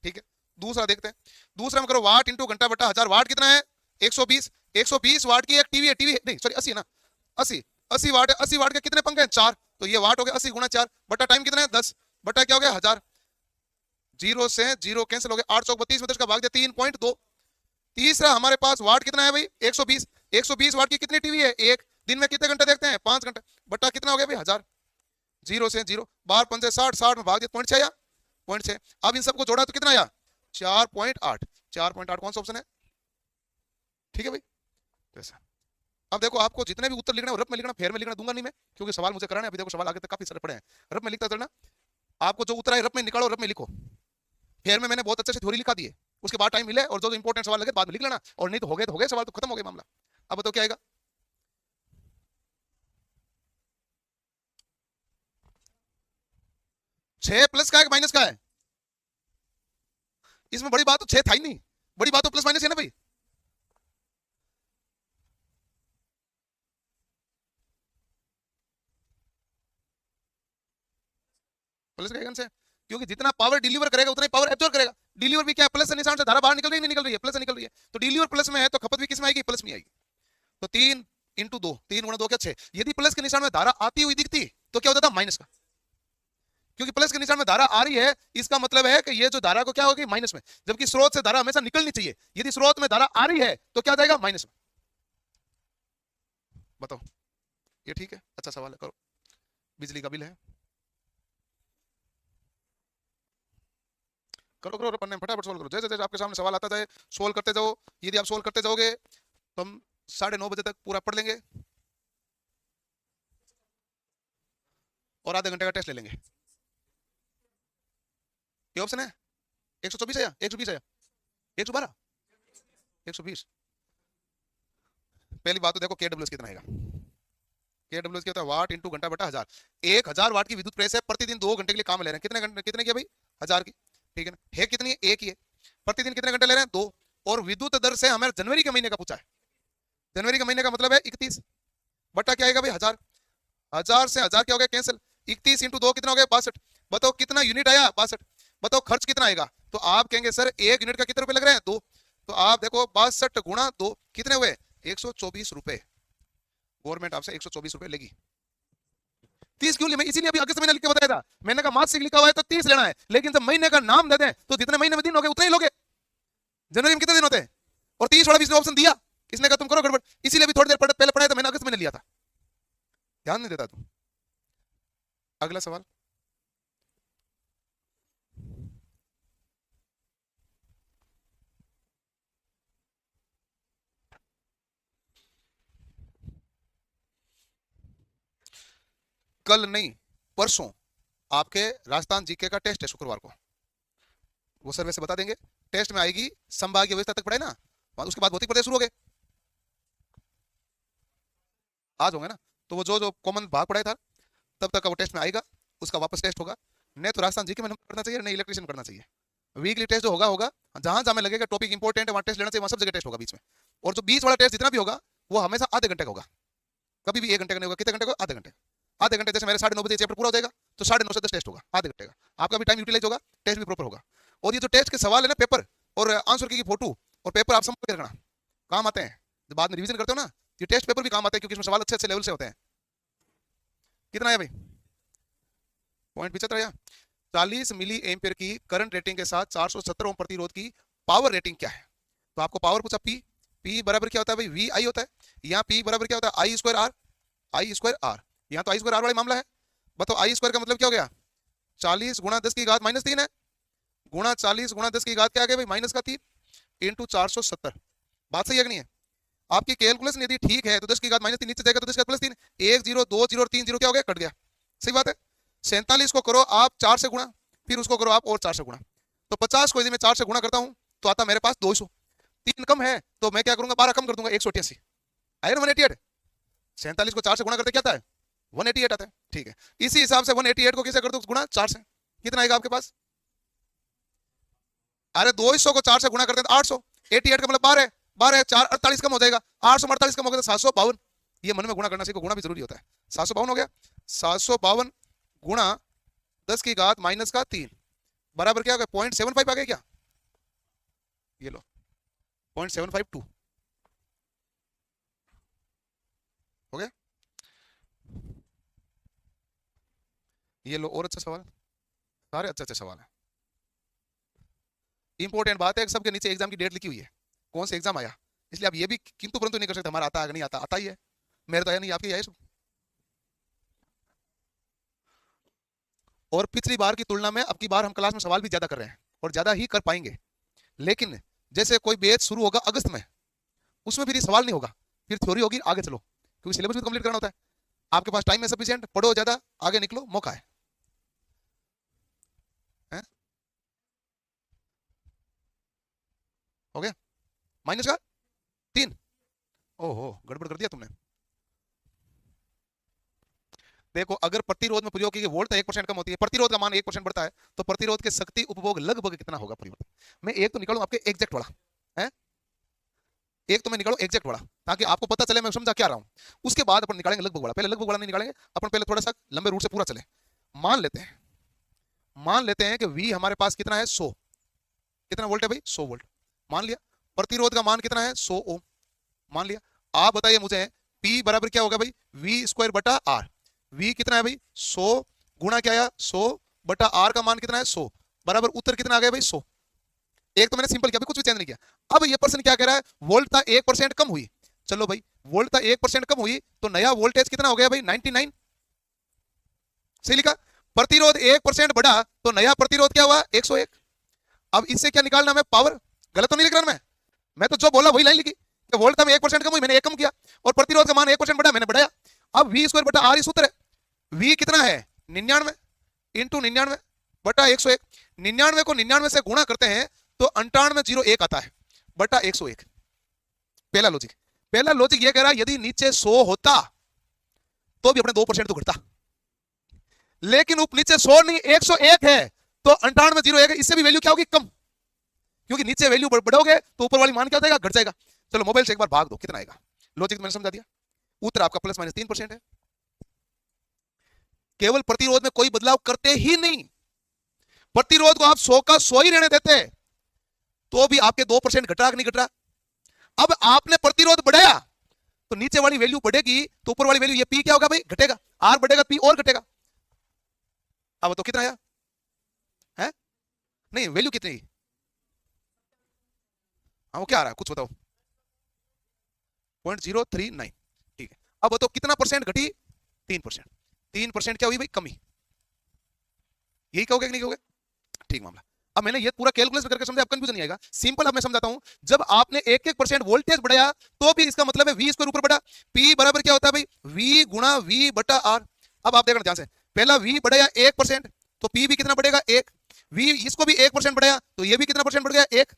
ठीक है, दूसरा देखते हैं। दूसरा में करो वाट इंटू घंटा बटा 1000। वाट कितना है? 120। 120 वाट की एक टीवी है, टीवी नहीं सॉरी 80 है ना, 80। 80 वाट है। 80 वाट के कितने पंखे हैं? 4। तो ये वाट हो गया 80 गुणा 4 बटा टाइम कितना है? 10 बटा क्या हो गया? 1000। जीरो से जीरो कैंसिल हो गया, 8 चौक 32 में 10 का भाग दिया 3.2। तीसरा हमारे पास वाट कितना है भाई? 120। 120 वाट की कितनी टीवी है? एक। दिन में कितने घंटे देखते हैं? 5 घंटे। बटा कितना हो गया भाई? 1000। जीरो से जीरो, 12 पंचे 60, 60 में भाग दिया 0.6 या 0.6। अब इन सबको जोड़ा तो कितना आया? 4.8। 4.8 कौन सा ऑप्शन है? ठीक है भाई, जैसा। अब देखो आपको जितने भी उत्तर लिखना है रफ में लिखना, फेयर में लिखना दूंगा नहीं मैं, क्योंकि सवाल मुझे कराना है। अभी देखो सवाल आगे तक काफी सारे पड़े हैं, रफ में लिखता चलना। आपको जो उत्तर है रफ में निकालो, रफ में लिखो। फेयर में मैंने बहुत अच्छे से थ्योरी लिखा दी है, उसके बाद टाइम मिले और जो इंपॉर्टेंट सवाल लगे बाद में लिख लेना, और नहीं तो हो गए सवाल तो खत्म हो गया मामला। अब बताओ क्या आएगा? 6 प्लस का है माइनस का है? इसमें बड़ी बात तो 6 था ही नहीं, बड़ी बात तो प्लस माइनस है ना भाई। प्लस का से, क्योंकि जितना पावर डिलीवर करेगा उतना ही पावर एब्जॉर्ब करेगा। डिलीवर भी क्या है? प्लस से निशान से धारा बाहर निकल रही है, नहीं निकल रही है? प्लस से निकल रही है। तो डिलीवर प्लस में है तो खपत भी किस में आएगी? प्लस में आएगी। तो 3 इंटू 2, 3 गुणा 2 क्या? 6। यदि प्लस के निशान में धारा आती हुई दिखती तो क्या होता था? माइनस का। क्योंकि प्लस के निशान में धारा आ रही है, इसका मतलब है कि ये जो धारा को क्या होगी? माइनस में। जबकि स्रोत से धारा हमेशा निकलनी चाहिए। यदि स्रोत में धारा आ रही है तो क्या जाएगा? माइनस में। बताओ ये ठीक है? अच्छा सवाल है, करो। बिजली का बिल है, करो करो पन्ने फटाफट सोल्व करो। जैसे जैसे आपके सामने सवाल आता जाए सोल्व करते जाओ। यदि आप सोल्व करते जाओगे तो हम 9:30 बजे तक पूरा पढ़ लेंगे और आधे घंटे का टेस्ट ले लेंगे। ये ऑप्शन है 124 है या 120 है या 112 120। पहली बात तो देखो केडब्ल्यूएस कितना आएगा। केडब्ल्यूएस क्या होता है? वाट इंटू घंटा बटा 1000। 1000 वाट की विद्युत प्रेस है, प्रतिदिन 2 घंटे के लिए काम ले रहे हैं। कितने घंटे? कितने की है भाई? 1000 की। ठीक है ना? है कितनी है? एक ही है। प्रतिदिन कितने घंटे ले रहे हैं? 2। और विद्युत दर से हमें जनवरी के महीने का पूछा है। जनवरी के महीने का मतलब है 31 बटा क्या आएगा भाई? 1000। 1000 से 1000 क्या हो गया? कैंसिल। 31 इंटू 2 कितना हो गया? 62। बताओ कितना यूनिट आया? 62। बताओ खर्च कितना आएगा? तो आप कहेंगे सर 1 यूनिट का कितने रुपए लग रहे हैं? 2। तो आप देखो 62 गुणा 2 कितने हुए? 124 रुपए। गवर्नमेंट आपसे 124 रुपए लेगी। 30 क्यों? मैं इसीलिए अभी अगस्त महीना लिख के बताया था। मैंने कहा मासिक लिखा हुआ है तो 30 लेना है, लेकिन जब महीने का नाम दे दें तो जितने महीने में दिन हो गए उतने ही लोगे। जनवरी में कितने दिन होते हैं? और 30 वाला भी इसने ऑप्शन दिया, इसने कहा तुम करो गड़बड़। इसीलिए भी थोड़ी देर पहले पढ़ाया था मैंने, अगस्त महीने लिया था। ध्यान नहीं देता तुम। अगला सवाल, कल नहीं परसों आपके राजस्थान जीके का टेस्ट है शुक्रवार को। वो सर्वे से बता देंगे। टेस्ट में आएगी संभागीय व्यवस्था तक पढ़ाए ना, उसके बाद भौतिक प्रदेश शुरू हो गए, आज होंगे ना। तो वो जो जो कॉमन भाग पढ़ाया था तब तक का वो टेस्ट में आएगा, उसका वापस टेस्ट होगा। नहीं तो राजस्थान जीके में करना चाहिए, नहीं इलेक्ट्रिशियन करना चाहिए। वीकली टेस्ट जो होगा होगा, जहां जहां लगेगा टॉपिक इंपॉर्टेंट है वहां टेस्ट लेना चाहिए, वहां सब जगह टेस्ट होगा बीच में। और जो बीच वाला टेस्ट जितना भी होगा वो हमेशा आधे घंटे का होगा, कभी भी 1 घंटे का नहीं होगा। कितने घंटे का? आधे घंटे। आधे घंटे जैसे मेरे 9:30 बजे चैप्टर पूरा हो जाएगा तो 9:30 से 10 टेस्ट होगा, आधे घंटे का। आपका भी टाइम यूटिलाइज होगा, टेस्ट भी प्रॉपर होगा। और ये जो टेस्ट के सवाल है ना, पेपर और आंसर की फोटो और पेपर आप समझ के रखना, काम आते हैं। जब बाद में रिवीजन करते हो ना, ये टेस्ट पेपर भी काम आते हैं, क्योंकि इसमें सवाल अच्छे अच्छे लेवल से होते हैं। कितना है भाई? 0.75 या 40 मिली एम्पियर की करंट रेटिंग के साथ 470 ओम प्रतिरोध की पावर रेटिंग क्या है? तो आपको पावर पूछा पी, पी बराबर क्या होता है भाई? वी आई होता है। यहाँ पी बराबर क्या होता है? I square R, I square R. यहाँ तो आई स्क्वायर आर वाला मामला है। बताओ आई स्क्वायर का मतलब क्या हो गया? 40 गुणा 10 की घात -3 है, गुणा 40 गुणा 10 की घात क्या आ गया भाई? -3 इंटू 470। बात सही है कि नहीं है? आपकी कैलकुलेशन यदि ठीक है तो 10 की घात -3 नीचे जाएगा तो 10 की घात +3, 1 0 2 0 3 0 क्या हो गया? कट गया। सही बात है। 47 को करो आप 4 से गुणा, फिर उसको करो आप और 4 से गुणा। तो 50 को यदि मैं 4 से गुणा करता हूं तो आता मेरे पास 200। 3 कम है तो मैं क्या करूंगा, 12 कम कर दूंगा, 188 आया ना 188। 47 को 4 से गुणा करते क्या आता है, 188 आता है। ठीक है, इसी हिसाब से 188 को कैसे कर दो, गुणा 4 से, कितना आएगा आपके पास, अरे 200 को 4 से गुणा करते हैं तो 800, 88 का मतलब 12, 12 4 48 कम हो जाएगा, 800 में 48 कम हो गया तो 752। ये मन में गुणा करना सीखो, गुणा भी जरूरी होता है। 752 हो गया, 752 गुणा 10 की घात माइनस का 3 बराबर क्या हो गया, 0.75 आ गया क्या, ये लो 0.752 हो गया। ये लो और अच्छा सवाल, सारे अच्छे अच्छे सवाल है। इंपॉर्टेंट बात है सबके नीचे एग्जाम की डेट लिखी हुई है, कौन सा एग्जाम आया, इसलिए आप ये भी किंतु परंतु नहीं कर सकते हमारा आता है नहीं आता, आता ही है, मेरे तो आया नहीं, आपके आया सब। और पिछली बार की तुलना में अब की बार हम क्लास में सवाल भी ज्यादा कर रहे हैं और ज्यादा ही कर पाएंगे, लेकिन जैसे कोई बैच शुरू होगा अगस्त में, उसमें फिर सवाल नहीं होगा, फिर थ्योरी होगी, आगे चलो, क्योंकि सिलेबस भी कंप्लीट करना होता है। आपके पास टाइम है सफिशिएंट, पढ़ो ज्यादा, आगे निकलो, मौका है? हो गया माइनस का 3, ओहो गड़बड़ कर दिया तुमने। देखो अगर प्रतिरोध में प्रयोग की वोल्ट 1% कम होती है, प्रतिरोध का मान 1% बढ़ता है, तो प्रतिरोध के शक्ति उपभोग लगभग कितना होगा परिवर्तन। मैं एक तो निकालूं आपके एग्जैक्ट वाला है, एक तो मैं निकालूं एग्जैक्ट वाला, ताकि आपको पता चले मैं समझा क्या रहा हूं, उसके बाद अपन निकालेंगे लगभग वाला। पहले लगभग वाला नहीं निकालेंगे अपन, पहले थोड़ा सा लंबे रूट से पूरा चले। मान लेते हैं, मान लेते हैं कि V हमारे पास कितना है 100, कितना वोल्ट है भाई 100 वोल्ट, मान लिया। प्रतिरोध का मान कितना है 100 ओम, मान लिया। आप बताइए मुझे P बराबर क्या होगा भाई, V स्क्वायर बटा R। V कितना है भाई 100 गुणा क्या है 100 बटा R का मान कितना है 100, बराबर उत्तर कितना आ गया भाई 100। एक तो मैंने सिंपल किया, कुछ भी चेंज नहीं किया। अब ये पर्सन क्या कह रहा है, वोल्टता 1% कम हुई, चलो भाई वोल्टता 1% कम हुई तो नया वोल्टेज कितना हो गया भाई 99, सही लिखा। प्रतिरोध 1% बढ़ा तो नया प्रतिरोध क्या हुआ 101। अब इससे क्या निकालना है पावर, गलत तो नहीं लिख रहा मैं तो जो बोला वही लाइन लिखी कि वोल्टता में 1% कम हुई, मैंने 1 कम किया, और प्रतिरोध का मान 1% बढ़ा, मैंने बढ़ाया। अब V स्क्वायर बटा R सूत्र है, V कितना है 99 इंटू 99 बटा 101, 99 को 99 से गुणा करते हैं तो 9801 आता है बटा 101। पहला लॉजिक, पहला लॉजिक ये कह रहा है यदि नीचे 100 होता तो भी अपने 2% तो घटता, लेकिन ऊपर नीचे 100 नहीं 101 है तो 9801 है, इससे भी वैल्यू क्या होगी कम, क्योंकि नीचे वैल्यू बढ़ोगे तो ऊपर वाली मान क्या हो जाएगा, घट जाएगा। चलो मोबाइल से एक बार भाग दो कितना आएगा, लॉजिक मैंने समझा दिया। उत्तर आपका प्लस माइनस 3% है। केवल प्रतिरोध में कोई बदलाव करते ही नहीं, प्रतिरोध को आप 100 का 100 ही रहने देते तो भी आपके 2% घट रहा कि नहीं घट रहा। अब आपने प्रतिरोध बढ़ाया तो नीचे वाली वैल्यू बढ़ेगी तो ऊपर वाली वैल्यू ये पी क्या होगा भाई घटेगा, आर बढ़ेगा पी और घटेगा। अब तो कितना आया है, नहीं वैल्यू कितनी, हाँ वो क्या आ रहा है कुछ बताओ, 0.039, ठीक है। अब बताओ कितना परसेंट घटी, 3%, 3% क्या हुई भाई कमी, यही कहोगे कि नहीं कहोगे, ठीक मामला। अब मैंने ये पूरा कैलकुलेशन करके समझा, अब कंफ्यूजन नहीं आएगा, सिंपल अब मैं समझाता हूं। जब आपने 1-1% वोल्टेज बढ़ाया तो भी इसका मतलब है V स्क्वायर ऊपर बढ़ा, P बराबर क्या होता है भाई V गुणा V बटा R। अब आप देखना ध्यान से, पहला V बढ़ाया 1% तो P भी कितना बढ़ेगा 1, V इसको भी 1% बढ़ाया तो ये भी कितना परसेंट बढ़ गया 1।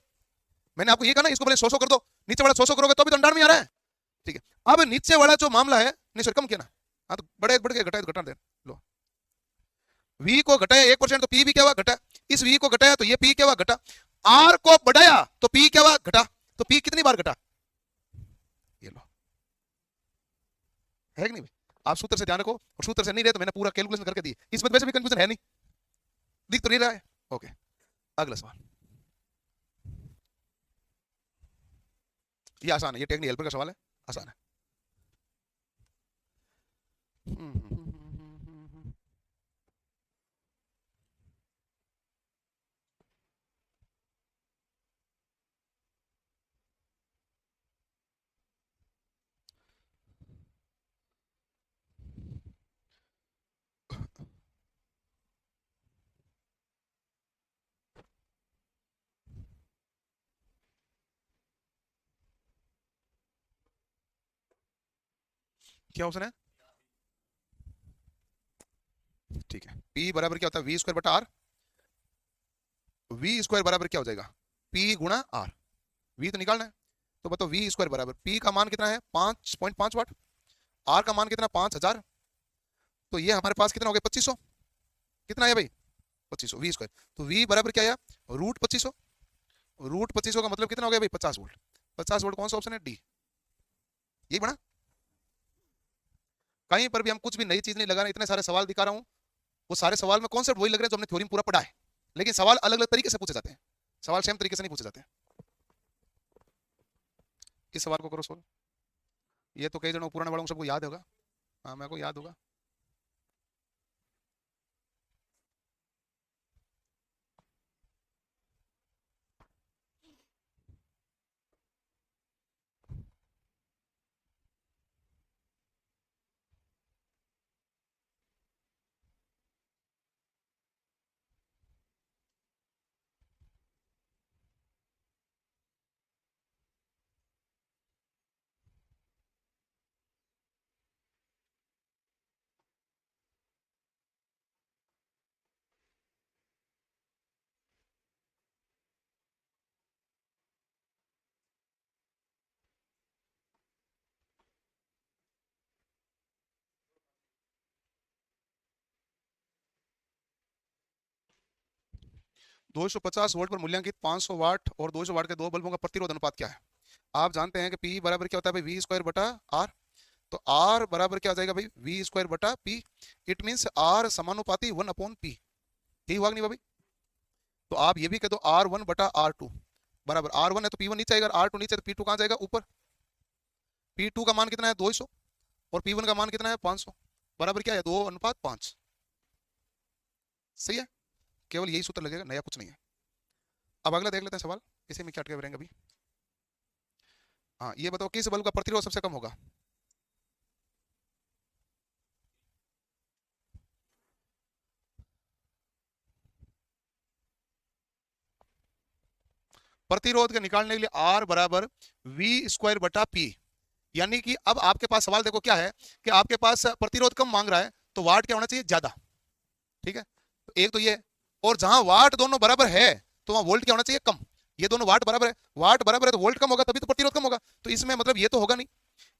मैंने आपको ये कहा ना इसको पहले 100 कर दो, नीचे वाला 100 करोगे तो भी तो 98 में आ रहा है, ठीक है। अब नीचे वाला जो मामला है, नहीं सर कम किया ना, हाँ तो बढ़े बढ़ गया, घटाए तो घटा दे लो, V को घटाया 1% तो P भी क्या हुआ घटा, इस V को घटाया तो ये P क्या हुआ घटा, R को बढ़ाया तो P क्या हुआ घटा, तो P कितनी बार घटा, ये लो है कि नहीं। आप सूत्र से ध्यान रखो, और सूत्र से नहीं रहे तो मैंने पूरा कैलकुलेशन करके दी, इस वजह से भी कंफ्यूजन है नहीं, दिख तो नहीं रहा है। ओके अगला सवाल, ये आसान है, ये टेक्निकल हेल्पर का सवाल है, आसान है। क्या ऑप्शन है, ठीक है। P बराबर क्या होता है V स्क्वायर बटा R, वी स्क्वायर बराबर क्या हो जाएगा, पी गुणा आर। वी तो निकालना है, तो बताओ वी स्क्वायर बराबर पी का मान कितना है 5.5 वाट, आर का मान कितना 5000, तो ये हमारे पास कितना हो गया 2500, कितना है भाई 2500 वी स्क्वायर। तो वी बराबर क्या आया रूट 2500, रूट 2500 का मतलब कितना हो गया भाई 50 वोल्ट। 50 वोल्ट कौन सा ऑप्शन है डी, यही बना। कहीं पर भी हम कुछ भी नई चीज नहीं लगा रहे, इतने सारे सवाल दिखा रहा हूँ, वो सारे सवाल में कॉन्सेप्ट वही लग रहे हैं जो हमने थ्योरी में पूरा पढ़ा है, लेकिन सवाल अलग अलग तरीके से पूछे जाते हैं, सवाल सेम तरीके से नहीं पूछे जाते हैं। इस सवाल को करो सोल्व, ये तो कई जनों पुराने वालों को सबको याद होगा, हाँ मेरे को याद होगा। दो सौ पचास वोल्ट पर मूल्यांकित 500 वाट और 200 वाट के दो बल्बों का प्रतिरोध अनुपात क्या है। आप जानते हैं कि पी बराबर क्या होता है भाई वी स्क्वायर बटा आर, तो आर बराबर क्या हो जाएगा भाई वी स्क्वायर बटा पी, इट मीन्स आर समानुपाती 1/p, यही हुआ कि नहीं हुआ भाई। तो आप ये भी कह दो R1/R2 बराबर R1 है तो P1 नीचे आएगा, R2 नीचे तो P2 कहाँ जाएगा ऊपर। P2 का मान कितना है 200 और P1 का मान कितना है 500, बराबर क्या है 2:5। सही है, केवल यही सूत्र लगेगा, नया कुछ नहीं है। अब अगला देख लेते हैं सवाल, इसे में क्या अटके रहेंगे अभी। हाँ ये बताओ किस बल्ब का प्रतिरोध सबसे कम होगा। प्रतिरोध के निकालने के लिए आर बराबर वी स्क्वायर बटा पी, यानी कि अब आपके पास सवाल देखो क्या है कि आपके पास प्रतिरोध कम मांग रहा है तो वाट क्या होना चाहिए ज्यादा, ठीक है, तो एक तो ये, और जहां वाट दोनों बराबर है तो वहां वोल्ट क्या होना चाहिए कम, ये दोनों वाट बराबर है, वाट बराबर है तो वोल्ट कम होगा तभी तो प्रतिरोध कम होगा, तो इसमें मतलब ये तो होगा नहीं,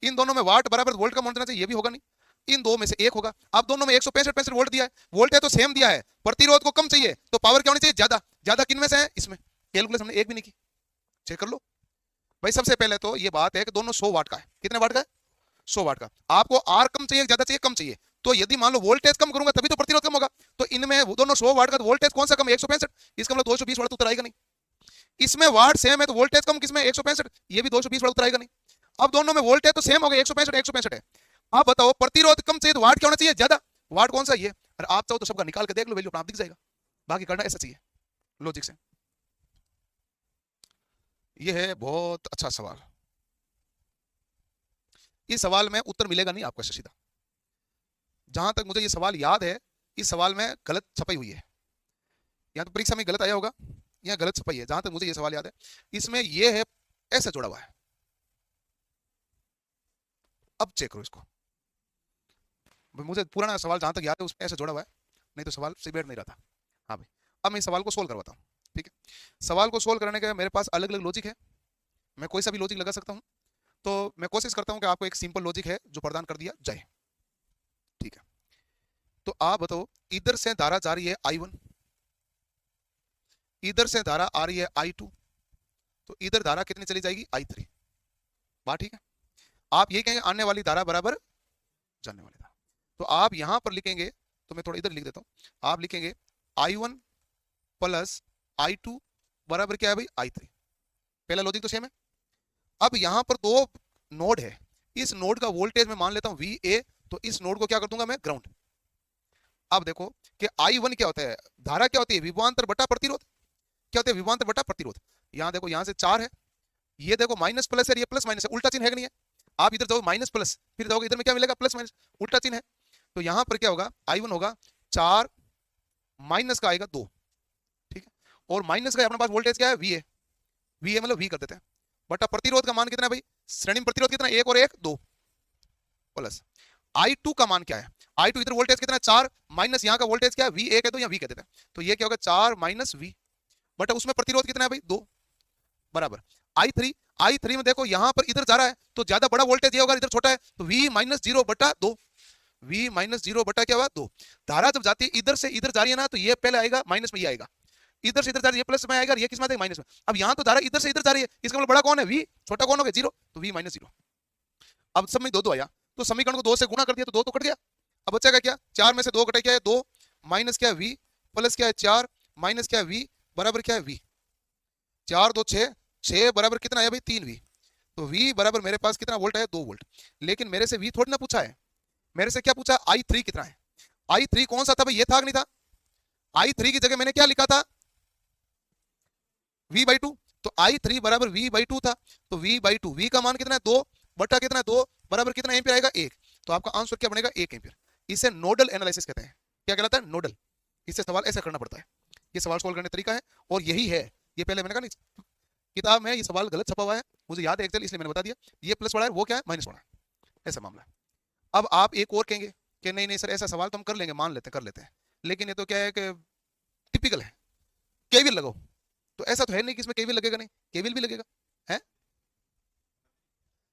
इन दोनों में वाट बराबर वोल्ट कम होना चाहिए, ये भी होगा नहीं, इन दो में से एक होगा। अब दोनों में 165 वोल्ट दिया है, वोल्ट है तो सेम दिया है, प्रतिरोध को कम चाहिए तो पावर क्या होनी चाहिए ज्यादा, ज्यादा किन में से है इसमें, कैलकुलेशन हमने एक भी नहीं की, चेक कर लो भाई। सबसे पहले तो ये बात है कि दोनों 100 वाट का है, कितने वाट का है 100 वाट का, आपको आर कम चाहिए ज्यादा चाहिए कम चाहिए, तो यदि मान लो वोल्टेज कम करूंगा तभी तो प्रतिरोध कम होगा, तो इनमें दोनों 100 वाट का, तो वोल्टेज कौन सा कम है 165, इसका मतलब 220 वाट तो उतर आएगा नहीं, इसमें वाट सेम है तो वोल्टेज कम किसमें 165, ये भी 220 वाट उतर आएगा नहीं। अब दोनों में वोल्टेज तो सेम हो गया 165 है, अब बताओ प्रतिरोध कम चाहिए तो वाट क्या होना चाहिए ज्यादा, वाट कौन सा ये, अरे आप चाहो तो सबका निकाल के देख लो वैल्यू अपना आप दिख जाएगा, बाकी करना ऐसा चाहिए लॉजिक से। ये है बहुत अच्छा सवाल, इस सवाल में उत्तर मिलेगा नहीं आपको सीधा, जहां तक मुझे ये सवाल याद है इस सवाल में गलत छपाई हुई है, या तो परीक्षा में गलत आया होगा या गलत छपाई है, जहां तक मुझे ये सवाल याद है इसमें ये है ऐसे जोड़ा हुआ है। अब चेक करो इसको, मुझे पुराना सवाल जहां तक याद है उसमें ऐसे जोड़ा हुआ है, नहीं तो सवाल से बैठ नहीं रहा था। हाँ भाई अब मैं इस सवाल को सोल्व करवाता हूँ, ठीक है। सवाल को सोल्व करने के मेरे पास अलग अलग लॉजिक है, मैं कोई सा भी लॉजिक लगा सकता हूँ, तो मैं कोशिश करता हूँ कि आपको एक सिंपल लॉजिक है जो प्रदान कर दिया जाए, ठीक है। तो आप बताओ इधर से धारा जा रही है I1, इधर से धारा आ रही है I2, तो इधर धारा कितनी चली जाएगी I3, बात ठीक है। आप ये कहेंगे आने वाली धारा बराबर जाने वाली धारा, तो आप यहां पर लिखेंगे, तो मैं थोड़ा इधर लिख देता हूं, आप लिखेंगे I1 प्लस I2 बराबर क्या है भाई I3, पहला लॉजिक तो सेम है। अब यहां पर दो नोड है, इस नोड का वोल्टेज मैं मान लेता हूं VA, तो इस नोड को क्या कर दूंगा मैं ग्राउंड। अब देखो कि I1 क्या होता है, धारा क्या होती है विभवांतर बटा प्रतिरोध, क्या होता है विभवांतर बटा प्रतिरोध, यहां देखो यहां से 4 है, ये देखो माइनस प्लस है, ये प्लस माइनस है, उल्टा चिन्ह है कि नहीं है, आप इधर जाओ माइनस प्लस फिर जाओगे इधर में क्या मिलेगा प्लस माइनस, उल्टा चिन्ह है, तो यहां पर क्या होगा I1 होगा 4 माइनस का आएगा 2, ठीक है, और माइनस का अपने पास वोल्टेज क्या है VA, VA मतलब V कर देते हैं, बटा प्रतिरोध का मान कितना है भाई, श्रेणी में प्रतिरोध कितना 1 और 1 2, प्लस I2 का मान क्या है, I2 इधर वोल्टेज कितना है 4 माइनस यहाँ का वोल्टेज क्या है V1 कह दो या V कह देते हैं, तो ये क्या होगा 4 माइनस V, बट उसमें प्रतिरोध कितना है भाई 2 बराबर I3 में देखो यहां पर इधर जा रहा है तो ज्यादा बड़ा वोल्टेज ये होगा, इधर छोटा है तो V माइनस 0 बटा 2, V माइनस 0 बटा क्या हुआ 2। धारा जब जाती है इधर से इधर जा रही है ना तो ये पहले आएगा माइनस में, ये आएगा इधर से इधर जा रही है प्लस में आएगा, ये किस में आएगा माइनस में। अब यहां तो धारा इधर से इधर जा रही है, इसका मतलब बड़ा कौन है V, छोटा कौन हो गया 0, तो V माइनस 0। अब सब में 2 2 आया तो समीकरण को 2 से गुणा कर दिया तो 2 तो कट गया। अब बचेगा क्या, 4 में से 2 कटे क्या है 2, माइनस क्या है V, प्लस क्या है 4, माइनस क्या है V बराबर क्या है V, 4 2 6, 6 बराबर कितना है भाई 3V। तो V बराबर मेरे पास कितना वोल्ट है 2 वोल्ट। लेकिन मेरे से V थोड़ी ना पूछा है, मेरे से क्या पूछा I3 कितना है। I3 कौन सा था भाई, ये था कि नहीं था। I3 की जगह मैंने क्या लिखा था V/2, तो I3 बराबर V/2 था। तो V/2, V का मान कितना है 2 बटा कितना है 2 बराबर कितना एम्पियर आएगा 1। तो आपका आंसर क्या बनेगा 1 एम्पियर। इसे नोडल एनालिसिस कहते हैं। क्या कहलाता है नोडल। इससे सवाल ऐसा करना पड़ता है, ये सवाल सोल्व करने का तरीका है और यही है। ये पहले मैंने कहा नहीं किताब में ये सवाल गलत छपा हुआ है, मुझे याद है एक्चुअली इसलिए मैंने बता दिया। ये प्लस वाला है वो क्या है माइनस वाला है, ऐसा मामला है। अब आप एक और कहेंगे कि नहीं नहीं सर ऐसा सवाल तो हम कर लेंगे, मान लेते कर लेते हैं, लेकिन ये तो क्या है कि टिपिकल है केवीएल लगाओ। तो ऐसा तो है नहीं कि इसमें केवीएल लगेगा, नहीं केवीएल भी लगेगा है।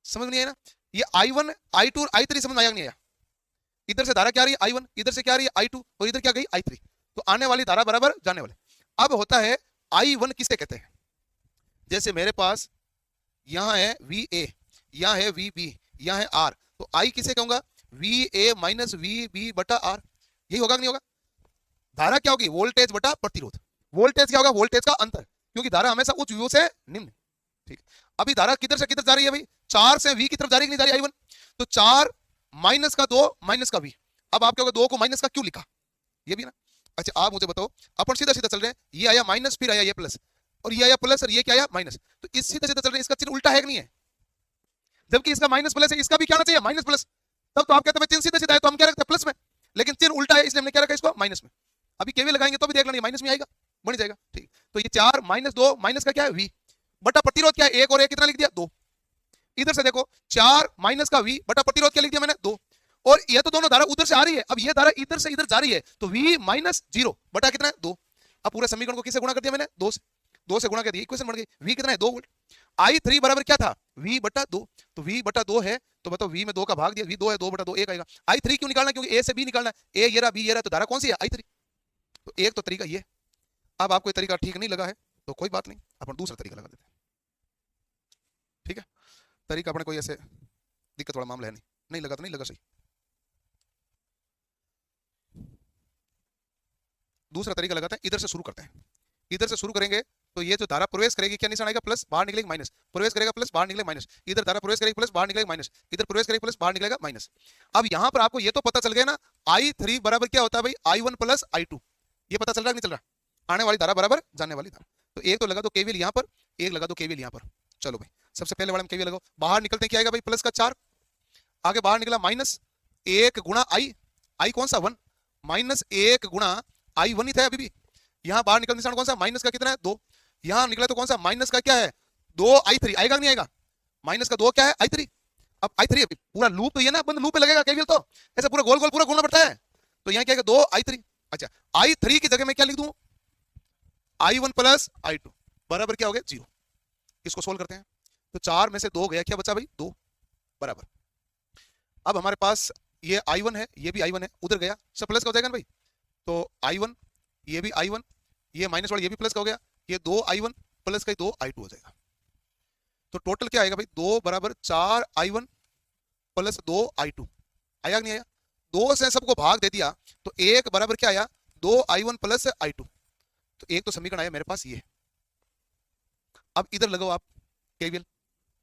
समझ नहीं आया ना। ये I1 I2 और I3 समझ में आया नहीं आया। इधर से धारा क्या आ रही है I1, इधर से क्या आ रही है I2 और इधर क्या गई I3। तो आने वाली धारा बराबर जाने वाले। अब होता है I1 किसे कहते हैं, जैसे मेरे पास यहां है VA, यहां है VB, यहां है R, तो I किसे कहूंगा VA माइनस VB बटा R। यही होगा कि नहीं होगा। धारा क्या होगी वोल्टेज बटा प्रतिरोध। वोल्टेज क्या होगा वोल्टेज का अंतर, क्योंकि धारा हमेशा उच्च विभव से निम्न। ठीक, अभी धारा किधर से किधर जा रही है भाई, 4 से V की तरफ जा रही है, नहीं जा रही I1। तो 4 माइनस का 2 माइनस का V। अब आप कहोगे 2 को माइनस का क्यों लिखा, ये भी ना। अच्छा आप मुझे बताओ, अपन सीधा सीधा चल रहे हैं, ये आया माइनस फिर आया ये प्लस और ये आया प्लस और ये क्या आया माइनस। तो इस सीधा सीधा चल रहे हैं, इसका चिन्ह उल्टा है कि नहीं है, जबकि इसका माइनस प्लस है, इसका भी क्या होना चाहिए माइनस प्लस। तब तो आप कहते हैं चिन्ह सीधा सीधा है तो हम क्या रखते हैं प्लस में, लेकिन चिन्ह उल्टा है इसलिए हमने क्या रखा इसको माइनस में। अभी केवीएल लगाएंगे तो भी देख लेंगे माइनस में आएगा, बन जाएगा। ठीक, तो ये 4 माइनस 2 माइनस का क्या है V बटा प्रतिरोध क्या है 1 और 1 कितना लिख दिया 2। इधर से देखो 4 माइनस का V बटा प्रतिरोध क्या लिख दिया मैंने 2। और ये तो दोनों धारा उधर से आ रही है, अब ये धारा इधर से इधर जा रही है तो V माइनस 0 बटा कितना है 2। अब पूरे समीकरण को किससे गुणा कर दिया मैंने 2 से गुणा कर दिया, इक्वेशन बन गई। V कितना है 2 वोल्ट। I3 बराबर क्या था V बटा 2, तो V बटा 2 है तो बताओ V में 2 का भाग दिया, V 2 है 2 बटा 2 1 आएगा। I3 क्यों निकालना, क्योंकि A से B निकालना है, A ये रहा B ये रहा, तो धारा कौन सी है I3। तो एक तो तरीका ये। अब आपको ये तरीका ठीक नहीं लगा है तो कोई बात नहीं, अपन दूसरा तरीका लगा देते हैं। ठीक है, तरीका अपने कोई ऐसे दिक्कत वाला मामला है नहीं लगा तो नहीं लगा सही। दूसरा तरीका लगाते हैं, इधर से शुरू करते हैं। इधर से शुरू करेंगे तो ये जो धारा प्रवेश करेगी क्या निशान आएगा प्लस, बाहर निकलेगा माइनस, प्रवेश करेगा प्लस बाहर निकलेगा माइनस, इधर धारा प्रवेश करेगी प्लस बाहर निकलेगा माइनस, इधर प्रवेश करेगी प्लस बाहर निकलेगा माइनस। अब यहां पर आपको ये तो पता चल गया ना I3 बराबर क्या होता है भाई I1 प्लस I2, ये पता चल रहा है नहीं चल रहा। आने वाली धारा बराबर जाने वाली धारा। तो एक तो लगा दो केवीएल यहां पर, एक लगा दो केवीएल यहां पर। चलो भाई सबसे पहले वाले में केवीएल लगाओ, बाहर निकलते क्या आएगा भाई प्लस का 4, आगे बाहर निकला माइनस 1 गुणा I कौन सा 1, माइनस 1 गुणा I1 ही था अभी भी। यहां बाहर निकल निशान कौन सा माइनस का कितना है 2, यहां निकला तो कौन सा माइनस का क्या है 2 I3 आएगा नहीं आएगा, माइनस का 2 क्या है I3। अब I3 पूरा लूप तो ये ना बंद लूप पे लगेगा केवीएल, तो ऐसे पूरा गोल गोल पूरा घूमना पड़ता है। तो यहां क्या है 2 I3। अच्छा I3 की जगह मैं क्या लिख दूं I1 प्लस I2 बराबर क्या हो गया 0। इसको सोल्व करते हैं तो 4 में से 2 गया, क्या बचा भाई 2 बराबर। अब हमारे पास ये I1 है, ये भी I1 है, उधर गया सब प्लस का हो जाएगा ना भाई। तो I1 ये भी I1, ये माइनस वाला ये भी प्लस का हो गया, ये 2 I1 प्लस का 2 I2 हो जाएगा। तो टोटल क्या आएगा भाई 2 बराबर 4 I1 प्लस 2 I2 आया नहीं आया। 2 से सबको भाग दे दिया तो 1 बराबर क्या आया 2 I1 प्लस I2। तो एक तो समीकरण आया मेरे पास ये। अब इधर लगाओ आप केवीएल,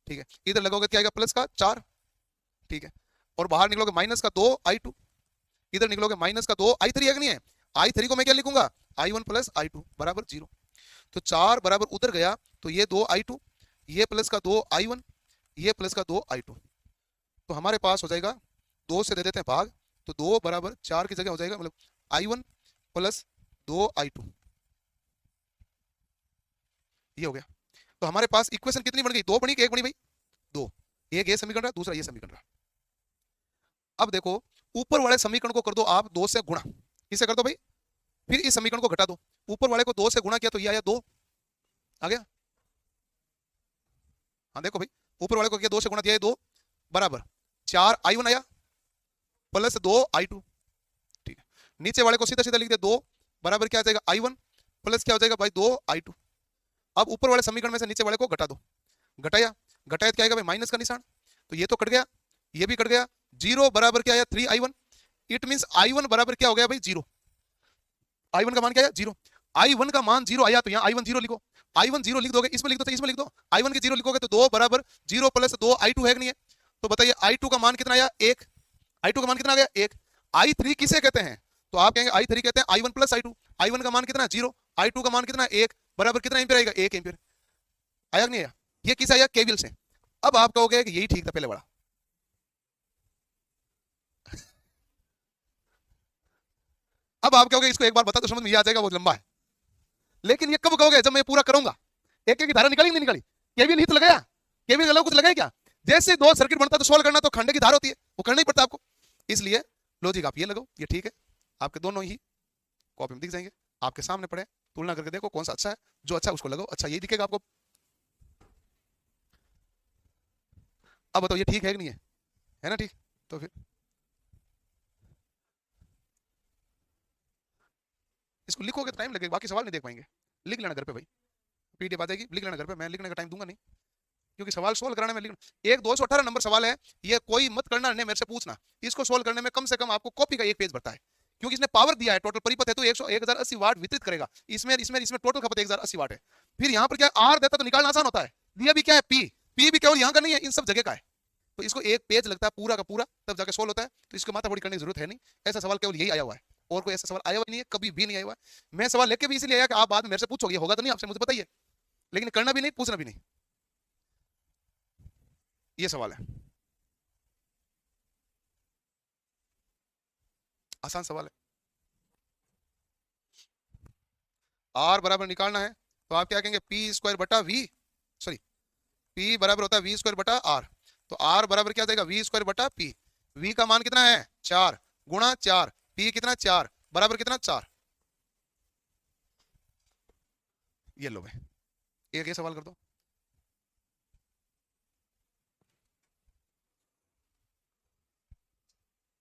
ठीक है, इधर लगोगे क्या आएगा प्लस का 4, ठीक है, और बाहर निकलोगे माइनस का 2 I2, इधर निकलोगे माइनस का 2 I3 है कि नहीं है। I3 को मैं क्या लिखूंगा I1 प्लस I2 बराबर 0। तो 4 बराबर उधर गया तो ये 2 I2, ये प्लस का 2 I1, ये प्लस का 2 I2। तो हमारे पास हो जाएगा 2 से दे देते हैं भाग, तो 2 बराबर 4 की जगह हो जाएगा मतलब I1 प्लस 2 I2, ये हो गया। तो हमारे पास इक्वेशन कितनी बन गई 2 बनी कि 1 बनी भाई 2, एक ये समीकरण रहा दूसरा ये समीकरण रहा। अब देखो ऊपर वाले समीकरण को कर दो आप 2 से गुणा, इसे कर दो भाई, फिर इस समीकरण को घटा दो। ऊपर वाले को 2 से गुणा किया तो ये आया 2, आ गया। हाँ देखो भाई, ऊपर वाले को किया 2 से गुणा किया, 2 बराबर 4i1 आया प्लस 2i2। ठीक है, नीचे वाले को सीधा सीधा लिख दे, 2 बराबर क्या आ जाएगा i1 प्लस क्या हो जाएगा भाई 2i2। अब ऊपर वाले समीकरण में से नीचे वाले को घटा दो, घटाया, घटाया क्या आएगा भाई माइनस का निशान, तो ये तो कट गया, ये भी कट गया, 0 बराबर क्या आया 3i1। इट मींस i1 बराबर क्या हो गया भाई 0। i1 का मान क्या आया 0, i1 का मान 0 आया तो यहाँ i1 0 लिखो, i1 0 लिख दोगे, इसमें लिख दो तो इसमें लिख दो, i1 के 0 लिखोगे तो 2 बराबर 0 प्लस 2i2 है कि नहीं है। तो बताइए i2 का मान कितना आया 1, i2 का मान कितना आ गया 1। i3 किसे कहते हैं, तो आप कहेंगे i3 कहते हैं i1 प्लस i2, i1 का मान कितना 0, i2 का मान कितना 1 बराबर कितना एम्पियर आएगा 1 एम्पियर। आया कि नहीं आया, ये किसे आया केवीएल से। अब आप कहोगे कि यही ठीक था पहले वाला। अब आप कहोगे इसको एक बार बता तो समझ में आ जाएगा, बहुत लंबा है। लेकिन ये कब कहोगे, जब मैं पूरा करूंगा। एक एक धारा निकाली नहीं निकाली, केवीएल ही तो लगाया, केवीएल अलग कुछ लगाया क्या। जैसे दो सर्किट बनता तो सोल्व करना तो खंडे की धारा होती है, वो करना ही पड़ता है आपको। इसलिए लॉजिक आप ये लगाओ, ये ठीक है। आपके दोनों ही कॉपी में दिख जाएंगे, आपके सामने पड़े, तुलना करके देखो कौन सा अच्छा है, जो अच्छा है उसको लगाओ, अच्छा यही दिखेगा आपको। अब बताओ ये ठीक है कि नहीं है ना ठीक। तो फिर इसको लिखोगे तो टाइम लगेगा, बाकी सवाल नहीं देख पाएंगे। लिख लेना घर पे भाई, पीडीएफ आ जाएगी, लिख लेना घर पे, मैं लिखने का टाइम दूंगा नहीं, क्योंकि सवाल सोल्व कराने में लिखना। एक 218 नंबर सवाल है, ये कोई मत करना, नहीं मेरे से पूछना। इसको सोल्व करने में कम से कम आपको कॉपी का 1 पेज भरता है, क्योंकि इसने पावर दिया है, टोटल परिपथ है तो 1080 वाट वितरित करेगा। इसमें इसमें इसमें टोटल खपत 1080 वाट है। फिर यहाँ पर क्या आर देता तो निकालना आसान होता है, दिया भी क्या है पी, पी भी केवल यहाँ का नहीं है, इन सब जगह का है। तो इसको 1 पेज लगता है पूरा का पूरा, तब जाके सोल्व होता है। तो इसको माथा बड़ी करने की जरूरत है नहीं, ऐसा सवाल केवल यही आया हुआ है, और कोई ऐसा सवाल आया हुआ नहीं है, कभी भी नहीं आया हुआ है। मैं सवाल लेके भी इसलिए आया कि आप बाद में मेरे से पूछोगे, होगा तो नहीं आपसे, मुझे पता ही है, लेकिन करना भी नहीं, पूछना भी नहीं। ये सवाल है, आसान सवाल है। आर बराबर निकालना है तो आप क्या कहेंगे, पी स्क्वायर बटा वी, सॉरी पी बराबर होता है वी स्क्वायर बटा आर। तो आर बराबर क्या जाएगा वी स्क्वायर बटा पी। वी का मान कितना है 4 गुणा 4, पी कितना 4 बराबर कितना 4। ये लो भाई, एक ये सवाल कर दो।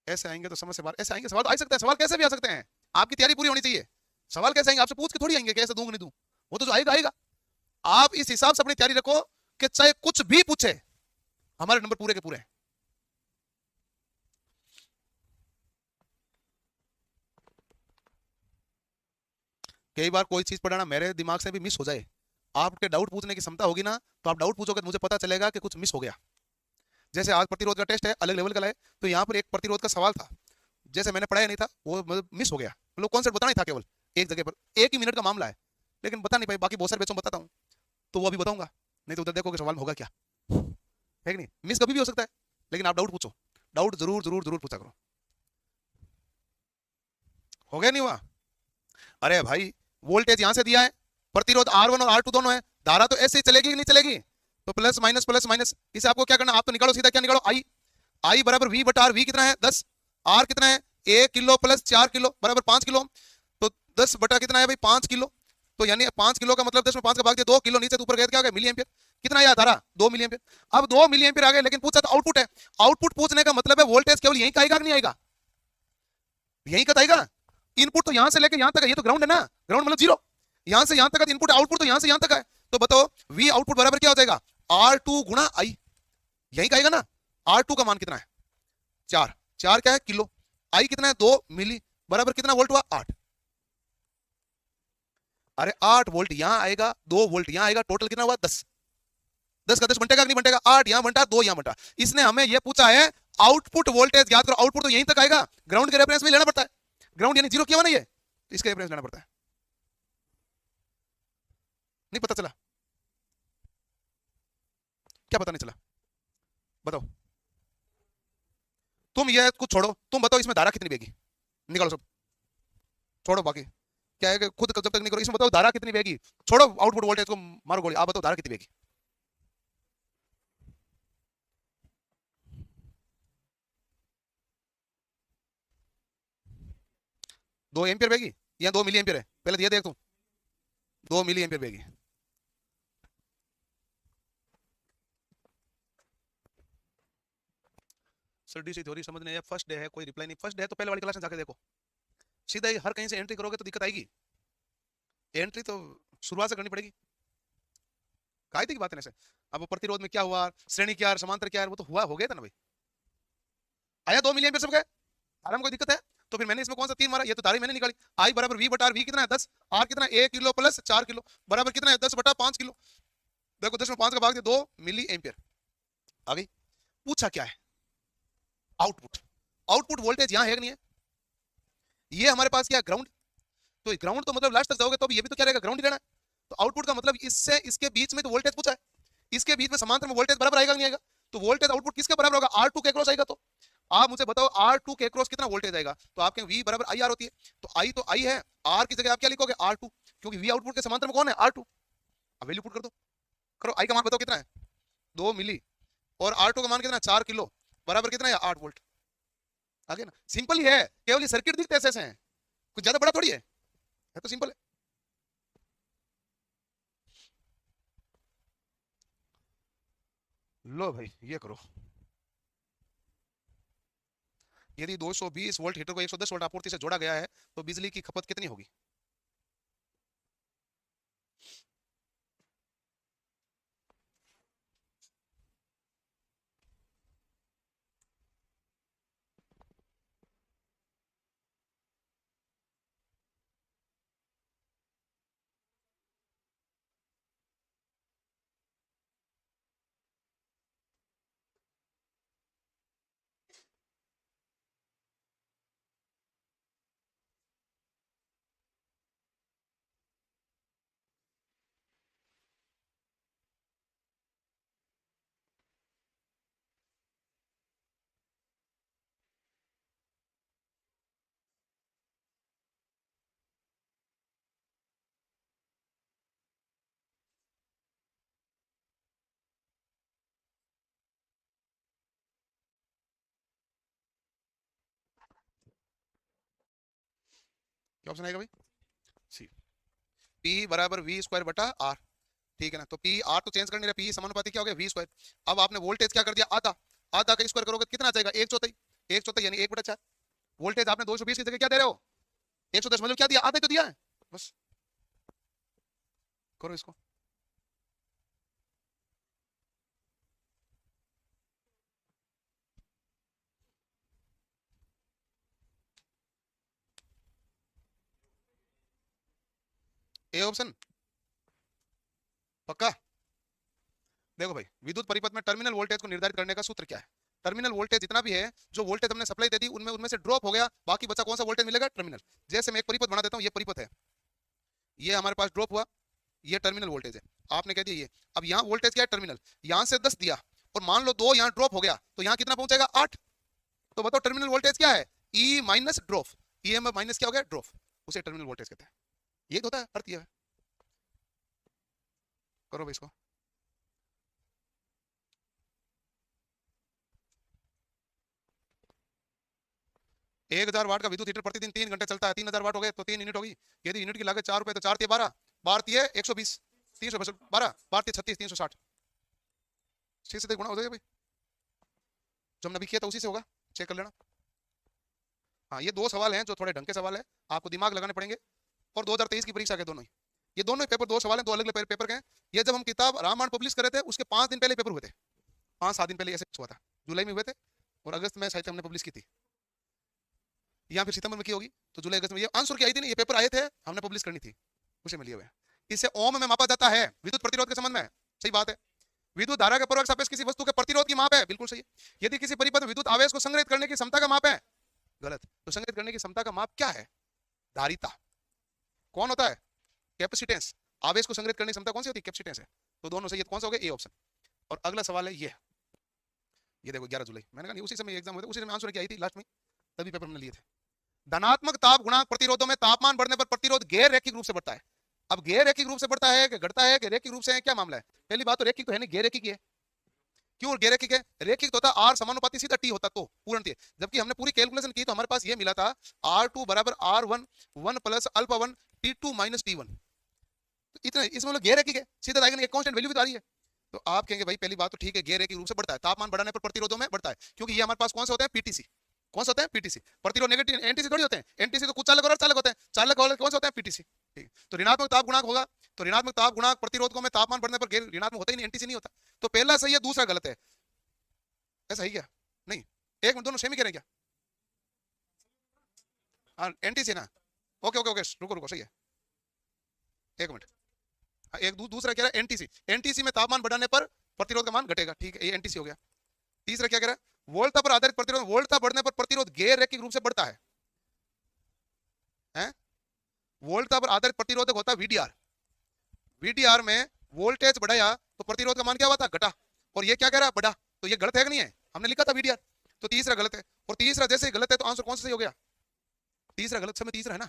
ऐसे आएंगे तो समझ से बाहर, ऐसे आएंगे सवाल तो आ सकते हैं, सवाल कैसे भी आ सकते हैं, आपकी तैयारी पूरी होनी चाहिए। सवाल कैसे आएंगे, आपसे पूछ के थोड़ी आएंगे कैसे दूंगा नहीं दूं, वो तो जो आएगा आएगा। आप इस हिसाब से अपनी तैयारी रखो कि चाहे कुछ भी पूछे, हमारे नंबर पूरे के पूरे हैं। कई बार कोई चीज पढ़ाना मेरे दिमाग से भी मिस हो जाए, आपके डाउट पूछने की क्षमता होगी ना, तो आप डाउट पूछोगे तो मुझे पता चलेगा कि कुछ मिस हो गया। जैसे आज प्रतिरोध का टेस्ट है, अलग लेवल का है, तो यहाँ पर एक प्रतिरोध का सवाल था, जैसे मैंने पढ़ाया नहीं था, वो मिस हो गया, मतलब कॉन्सेप्ट बताना ही था, केवल एक जगह पर 1 ही मिनट का मामला है, लेकिन बता नहीं पाई। बाकी बहुत सारे बच्चों को बताता हूँ, तो वो अभी बताऊंगा, नहीं तो उधर देखो कि सवाल में होगा क्या है कि नहीं। मिस कभी भी हो सकता है, लेकिन आप डाउट पूछो, डाउट जरूर जरूर जरूर पूछा करो। हो गया नहीं हुआ। अरे भाई वोल्टेज यहां से दिया है, प्रतिरोध R1 और R2 दोनों है, धारा तो ऐसे ही चलेगी कि नहीं चलेगी, तो प्लस माइनस। इसे आपको क्या करना, आप तो निकालो सीधा, क्या निकालो आई बराबर वी बटा आर। वी कितना है 10, आर कितना है 1 किलो प्लस 4 किलो बराबर 5 किलो, तो 10 बटा कितना है भाई 5 किलो। तो यानी 5 किलो का मतलब 10 में 5 का भाग दिया, 2 किलो नीचे तो ऊपर गया, क्या गया मिली एम्पियर। कितना आया धारा 2 मिली एम्पियर। अब 2 मिली एम्पियर आ गए, लेकिन पूछा तो आउटपुट है। आउटपुट पूछने का मतलब है वोल्टेज केवल यहीं का आएगा कि नहीं आएगा, यहीं का आएगा। इनपुट तो यहां से लेकर यहां तक है, ये तो ग्राउंड है ना, ग्राउंड मतलब जीरो, यहां से यहां तक का इनपुट, आउटपुट तो यहां से यहां तक है। तो बताओ वी आउटपुट बराबर क्या हो जाएगा R2 गुणा आई, यही कहेगा ना। R2 का मान कितना है 4, 4 क्या है किलो, आई कितना है 2 मिली बराबर कितना वोल्ट हुआ 8। अरे 8 वोल्ट यहां आएगा, 2 वोल्ट यहां आएगा, टोटल कितना हुआ 10। 10 का 10 बंटेगा कि नहीं बंटेगा, 8 यहां बंटा 2 यहां बंटा। इसने हमें यह पूछा है आउटपुट वोल्टेज याद करो, आउटपुट तो यहीं तक आएगा, ग्राउंड के रेफरेंस में लेना पड़ता है, ग्राउंड यानी जीरो किया हुआ नहीं है, इसके रेफरेंस लेना पड़ता है। नहीं पता चला, क्या पता नहीं चला, बताओ। तुम ये कुछ छोड़ो, तुम बताओ इसमें धारा कितनी बहेगी, निकालो सब, छोड़ो बाकी क्या है कि खुद जब तक नहीं करो, इसमें बताओ धारा कितनी बहेगी, छोड़ो आउटपुट वोल्टेज को मारो गोली, आप बताओ धारा कितनी बहेगी। 2 एम्पियर बहेगी या 2 मिली एम्पियर है, पहले ये देख तू, 2 मिली एम्पियर बहेगी। सर डी सी थ्योरी समझने या फर्स्ट डे है, कोई रिप्लाई नहीं। फर्स्ट डे है तो पहले वाली क्लास में जाके देखो, सीधा ही हर कहीं से एंट्री करोगे तो दिक्कत आएगी। एंट्री तो शुरुआत से करनी पड़ेगी। कायदे की बात है ऐसे। अब प्रतिरोध में क्या हुआ, श्रेणी क्या है, समांतर क्या है, वो तो हुआ हो गया था ना भाई। आया 2 मिलियन सब गए, धारा में कोई दिक्कत है? तो फिर मैंने इसमें कौन सा 3 मारा, ये तो धारा मैंने निकाली। आई बराबर वी बटा वी कितना है 10, आर कितना 1 किलो प्लस 4 किलो बराबर कितना है 10 बटा 5 किलो। देखो 10 में 5 का भाग दे 2 मिली एम्पियर आ गई। पूछा क्या है, आउटपुट। आउटपुट वोल्टेज यहां है कि नहीं है? ये हमारे पास क्या है, ग्राउंड। तो ग्राउंड तो मतलब लास्ट तक जाओगे तो ये भी तो क्या रहेगा, ग्राउंड ही रहना है। तो आउटपुट का मतलब इससे इसके बीच में तो वोल्टेज पूछा है, इसके बीच में समांतर में वोल्टेज बराबर आएगा नहीं आएगा? तो वोल्टेज आउटपुट किसके बराबर होगा, R2 के क्रॉस आएगा। तो आप मुझे बताओ R2 के क्रॉस कितना वोल्टेज आएगा? तो आपके V बराबर IR होती है, तो I तो I है, R की जगह आप क्या लिखोगे R2, क्योंकि V आउटपुट के समांतर में कौन है R2। अब वैल्यू पुट कर दो, करो। I का मान बताओ कितना है 2 मिली, और R2 का मान कितना है 4 किलो बराबर कितना है 8 वोल्ट। आगे ना, सिंपल ही है, केवल ये सर्किट दिखते ऐसे हैं, कुछ ज्यादा बड़ा थोड़ी है तो सिंपल है। लो भाई ये करो, यदि 220 वोल्ट हीटर को 110 वोल्ट आपूर्ति से जोड़ा गया है तो बिजली की खपत कितनी होगी? क्या ऑप्शन आएगा भाई? सी, P बराबर V स्क्वायर बटा R। ठीक है ना, तो P R तो चेंज कर नहीं रहा, P समानुपाती क्या हो गया V स्क्वायर। अब आपने वोल्टेज क्या कर दिया आधा, आधा का स्क्वायर करोगे कितना आ जाएगा 1/4, 1/4 यानी 1/4। वोल्टेज आपने 220 की जगह क्या दे रहे हो 110, मतलब क्या दिया, आधा ही तो दिया है बस। करो इसको, ए ऑप्शन पक्का। देखो भाई, विद्युत परिपथ में टर्मिनल वोल्टेज को निर्धारित करने का सूत्र क्या है? टर्मिनल वोल्टेज जितना भी है, जो वोल्टेज हमने सप्लाई दे दी उनमें उनमें से ड्रॉप हो गया, बाकी बचा कौन सा वोल्टेज मिलेगा, टर्मिनल। जैसे मैं एक परिपथ बना देता हूँ, ये परिपथ है, ये हमारे पास ड्रॉप हुआ, ये टर्मिनल वोल्टेज है, आपने कह दिया ये। अब यहाँ वोल्टेज क्या है टर्मिनल, यहाँ से 10 दिया और मान लो 2 यहाँ ड्रॉप हो गया, तो यहाँ कितना पहुंचेगा 8। तो बताओ टर्मिनल वोल्टेज क्या है, E minus drop, E M minus क्या हो गया ड्रॉप, उसे टर्मिनल वोल्टेज कहते हैं। ये तो होता है अर्थ, ये है। करो भाई इसको, 1000 वाट का विद्युत हीटर प्रतिदिन 3 घंटे चलता है, 3000 वाट हो गए तो 3 यूनिट होगी। यदि यूनिट की लागत 4 रुपए तो 4 12, 12 120, 300 12, 12 36, 360, 6 से गुणा हो जाएगा भाई, जो हमने अभी किया था उसी से होगा, चेक कर लेना। हाँ, ये 2 सवाल हैं जो थोड़े ढंग के सवाल है, आपको दिमाग लगाने पड़ेंगे। और 2023 की परीक्षा के दोनों ही, ये दोनों ही पेपर 2 सवाल हैं, 2 अलग अलग पेपर के हैं। ये जब हम किताब रामायण पब्लिश कर रहे थे उसके 5 दिन पहले पेपर हुए थे, 5-7 दिन पहले ऐसे हुआ था, जुलाई में हुए थे और अगस्त में शायद हमने पब्लिश की थी, या फिर सितंबर में की होगी। तो जुलाई अगस्त में ये आंसर की आई थी ना, ये पेपर आए थे, हमने पब्लिश करनी थी, उसे में लिए हुए। इसे ओम में मापा जाता है विद्युत प्रतिरोध के संबंध में, सही बात है। विद्युत धारा के पूर्वक सापेक्ष किसी वस्तु के प्रतिरोध की माप है, बिल्कुल सही है। यदि किसी परिपथ में विद्युत आवेश को संग्रहित करने की क्षमता का माप है, गलत। तो संग्रहित करने की क्षमता का माप क्या है, धारिता। कौन होता है, कैपेसिटेंस। आवेश को संग्रहित करने की क्षमता कौन सी होती है, कैपेसिटेंस है। तो दोनों सही है, कौन सा हो गया ए ऑप्शन। और अगला सवाल है ये देखो 11 जुलाई, मैंने कहा उसी समय एग्जाम हुए थे, उसी समय आंसर की आई थी लास्ट में, तभी पेपर हमने लिए थे। धनात्मक ताप गुणांक प्रतिरोधों में तापमान बढ़ने पर प्रतिरोध गैर रैखिक रूप से बढ़ता है। अब गैर रैखिक रूप से बढ़ता है कि घटता है कि रैखिक रूप से है, क्या मामला है? पहली बात तो रैखिक तो है नहीं, गैर रैखिक है। क्यों गैर रैखिक है? रैखिक तो होता आर समानुपाती सीधा टी होता तो पूर्ण टी, जबकि हमने पूरी कैलकुलेशन की तो हमारे पास ये मिला था R2 बराबर R1 1 plus alpha 1 T2 minus T1। इतना इसमें गैर रैखिक है, सीधा आएगा नहीं, कांस्टेंट वैल्यू भी तो आ रही है। तो आप कहेंगे भाई पहली बात तो ठीक है, गैर रैखिक रूप से बढ़ता है, तापमान बढ़ाने पर प्रतिरोधों में बढ़ता है, क्योंकि ये हमारे पास कौन से होते हैं, पीटीसी। कौन से होते हैं, पीटीसी। प्रतिरोध नेगेटिव एनटीसी थोड़ी होते हैं, एनटीसी तो कुछ चालक और चालक होते हैं, चालक वाले कौन से होते हैं, पीटीसी। ठीक है, तो ऋणात्मक ताप गुणांक होगा, तो ऋणात्मक ताप गुणांक प्रतिरोधकों में तापमान बढ़ने पर गैर ऋणात्मक होता ही नहीं, एनटीसी नहीं होता। तो पहला सही है, दूसरा गलत है। ऐसा ही क्या, नहीं, एक मिनट, दोनों सेम ही कह रहे हैं क्या? हाँ एनटीसी ना, ओके ओके ओके, रुको रुको, सही है, एक मिनट। हाँ, एक दूसरा कह रहा है एनटीसी, एनटीसी में तापमान बढ़ाने पर प्रतिरोध का मान घटेगा, ठीक है, ये एनटीसी हो गया। तीसरा क्या कह रहा है, वोल्टता पर आधारित प्रतिरोध, वोल्टता बढ़ने पर प्रतिरोध गैर रैखिक रूप से बढ़ता है, हैं? वोल्टता पर आधारित प्रतिरोधक होता है वीडीआर, वीडीआर में वोल्टेज बढ़ाया तो प्रतिरोध का मान क्या हुआ था, घटा, और ये क्या कह रहा है, बढ़ा। तो ये गलत है कि नहीं है, हमने लिखा था वीडीआर, तो तीसरा गलत है। और तीसरा जैसे ही गलत है तो आंसर कौन सा सही हो गया, तीसरा गलत, समय तीसरा है ना,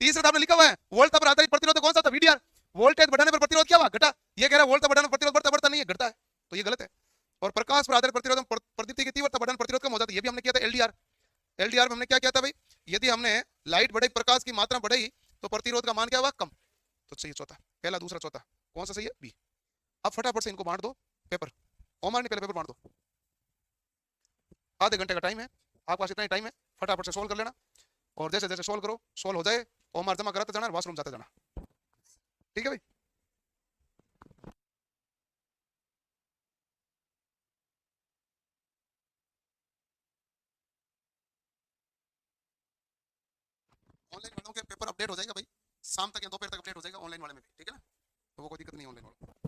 तीसरा तो आपने लिखा हुआ है, वोल्टता पर आधारित प्रतिरोध कौन सा था, वीडीआर। वोल्टेज बढ़ाने पर प्रतिरोध क्या हुआ, घटा। ये कह रहा है वोल्टता बढ़ाने पर प्रतिरोध बढ़ता बढ़ता नहीं है, घटता है, तो ये गलत है। और प्रकाश पर आधारित प्रतिरोध प्रदीप्ति की तीव्रता बढ़ाने प्रतिरोध कम हो जाता है, ये भी हमने किया था एलडीआर। एलडीआर में हमने क्या किया था भाई, यदि हमने लाइट बढ़ाई, प्रकाश की मात्रा बढ़ाई, तो प्रतिरोध का मान क्या हुआ, कम। तो सही चौथा, पहला दूसरा चौथा कौन सा सही है, बी। अब फटाफट से इनको बांट दो पेपर, ओमर ने पहले पेपर बांट दो, आधे घंटे का टाइम है आपके पास, इतना ही टाइम है, फटाफट से सोल्व कर लेना। और जैसे जैसे सोल्व करो, सोल्व हो जाए, ओमर जमा कराते जाना, वॉशरूम जाते जाना, ठीक है भाई। ऑनलाइन वालों के पेपर अपडेट हो जाएगा भाई, शाम तक या दोपहर तक अपडेट हो जाएगा ऑनलाइन वाले में भी, ठीक है ना, तो वो कोई दिक्कत नहीं ऑनलाइन वालों को।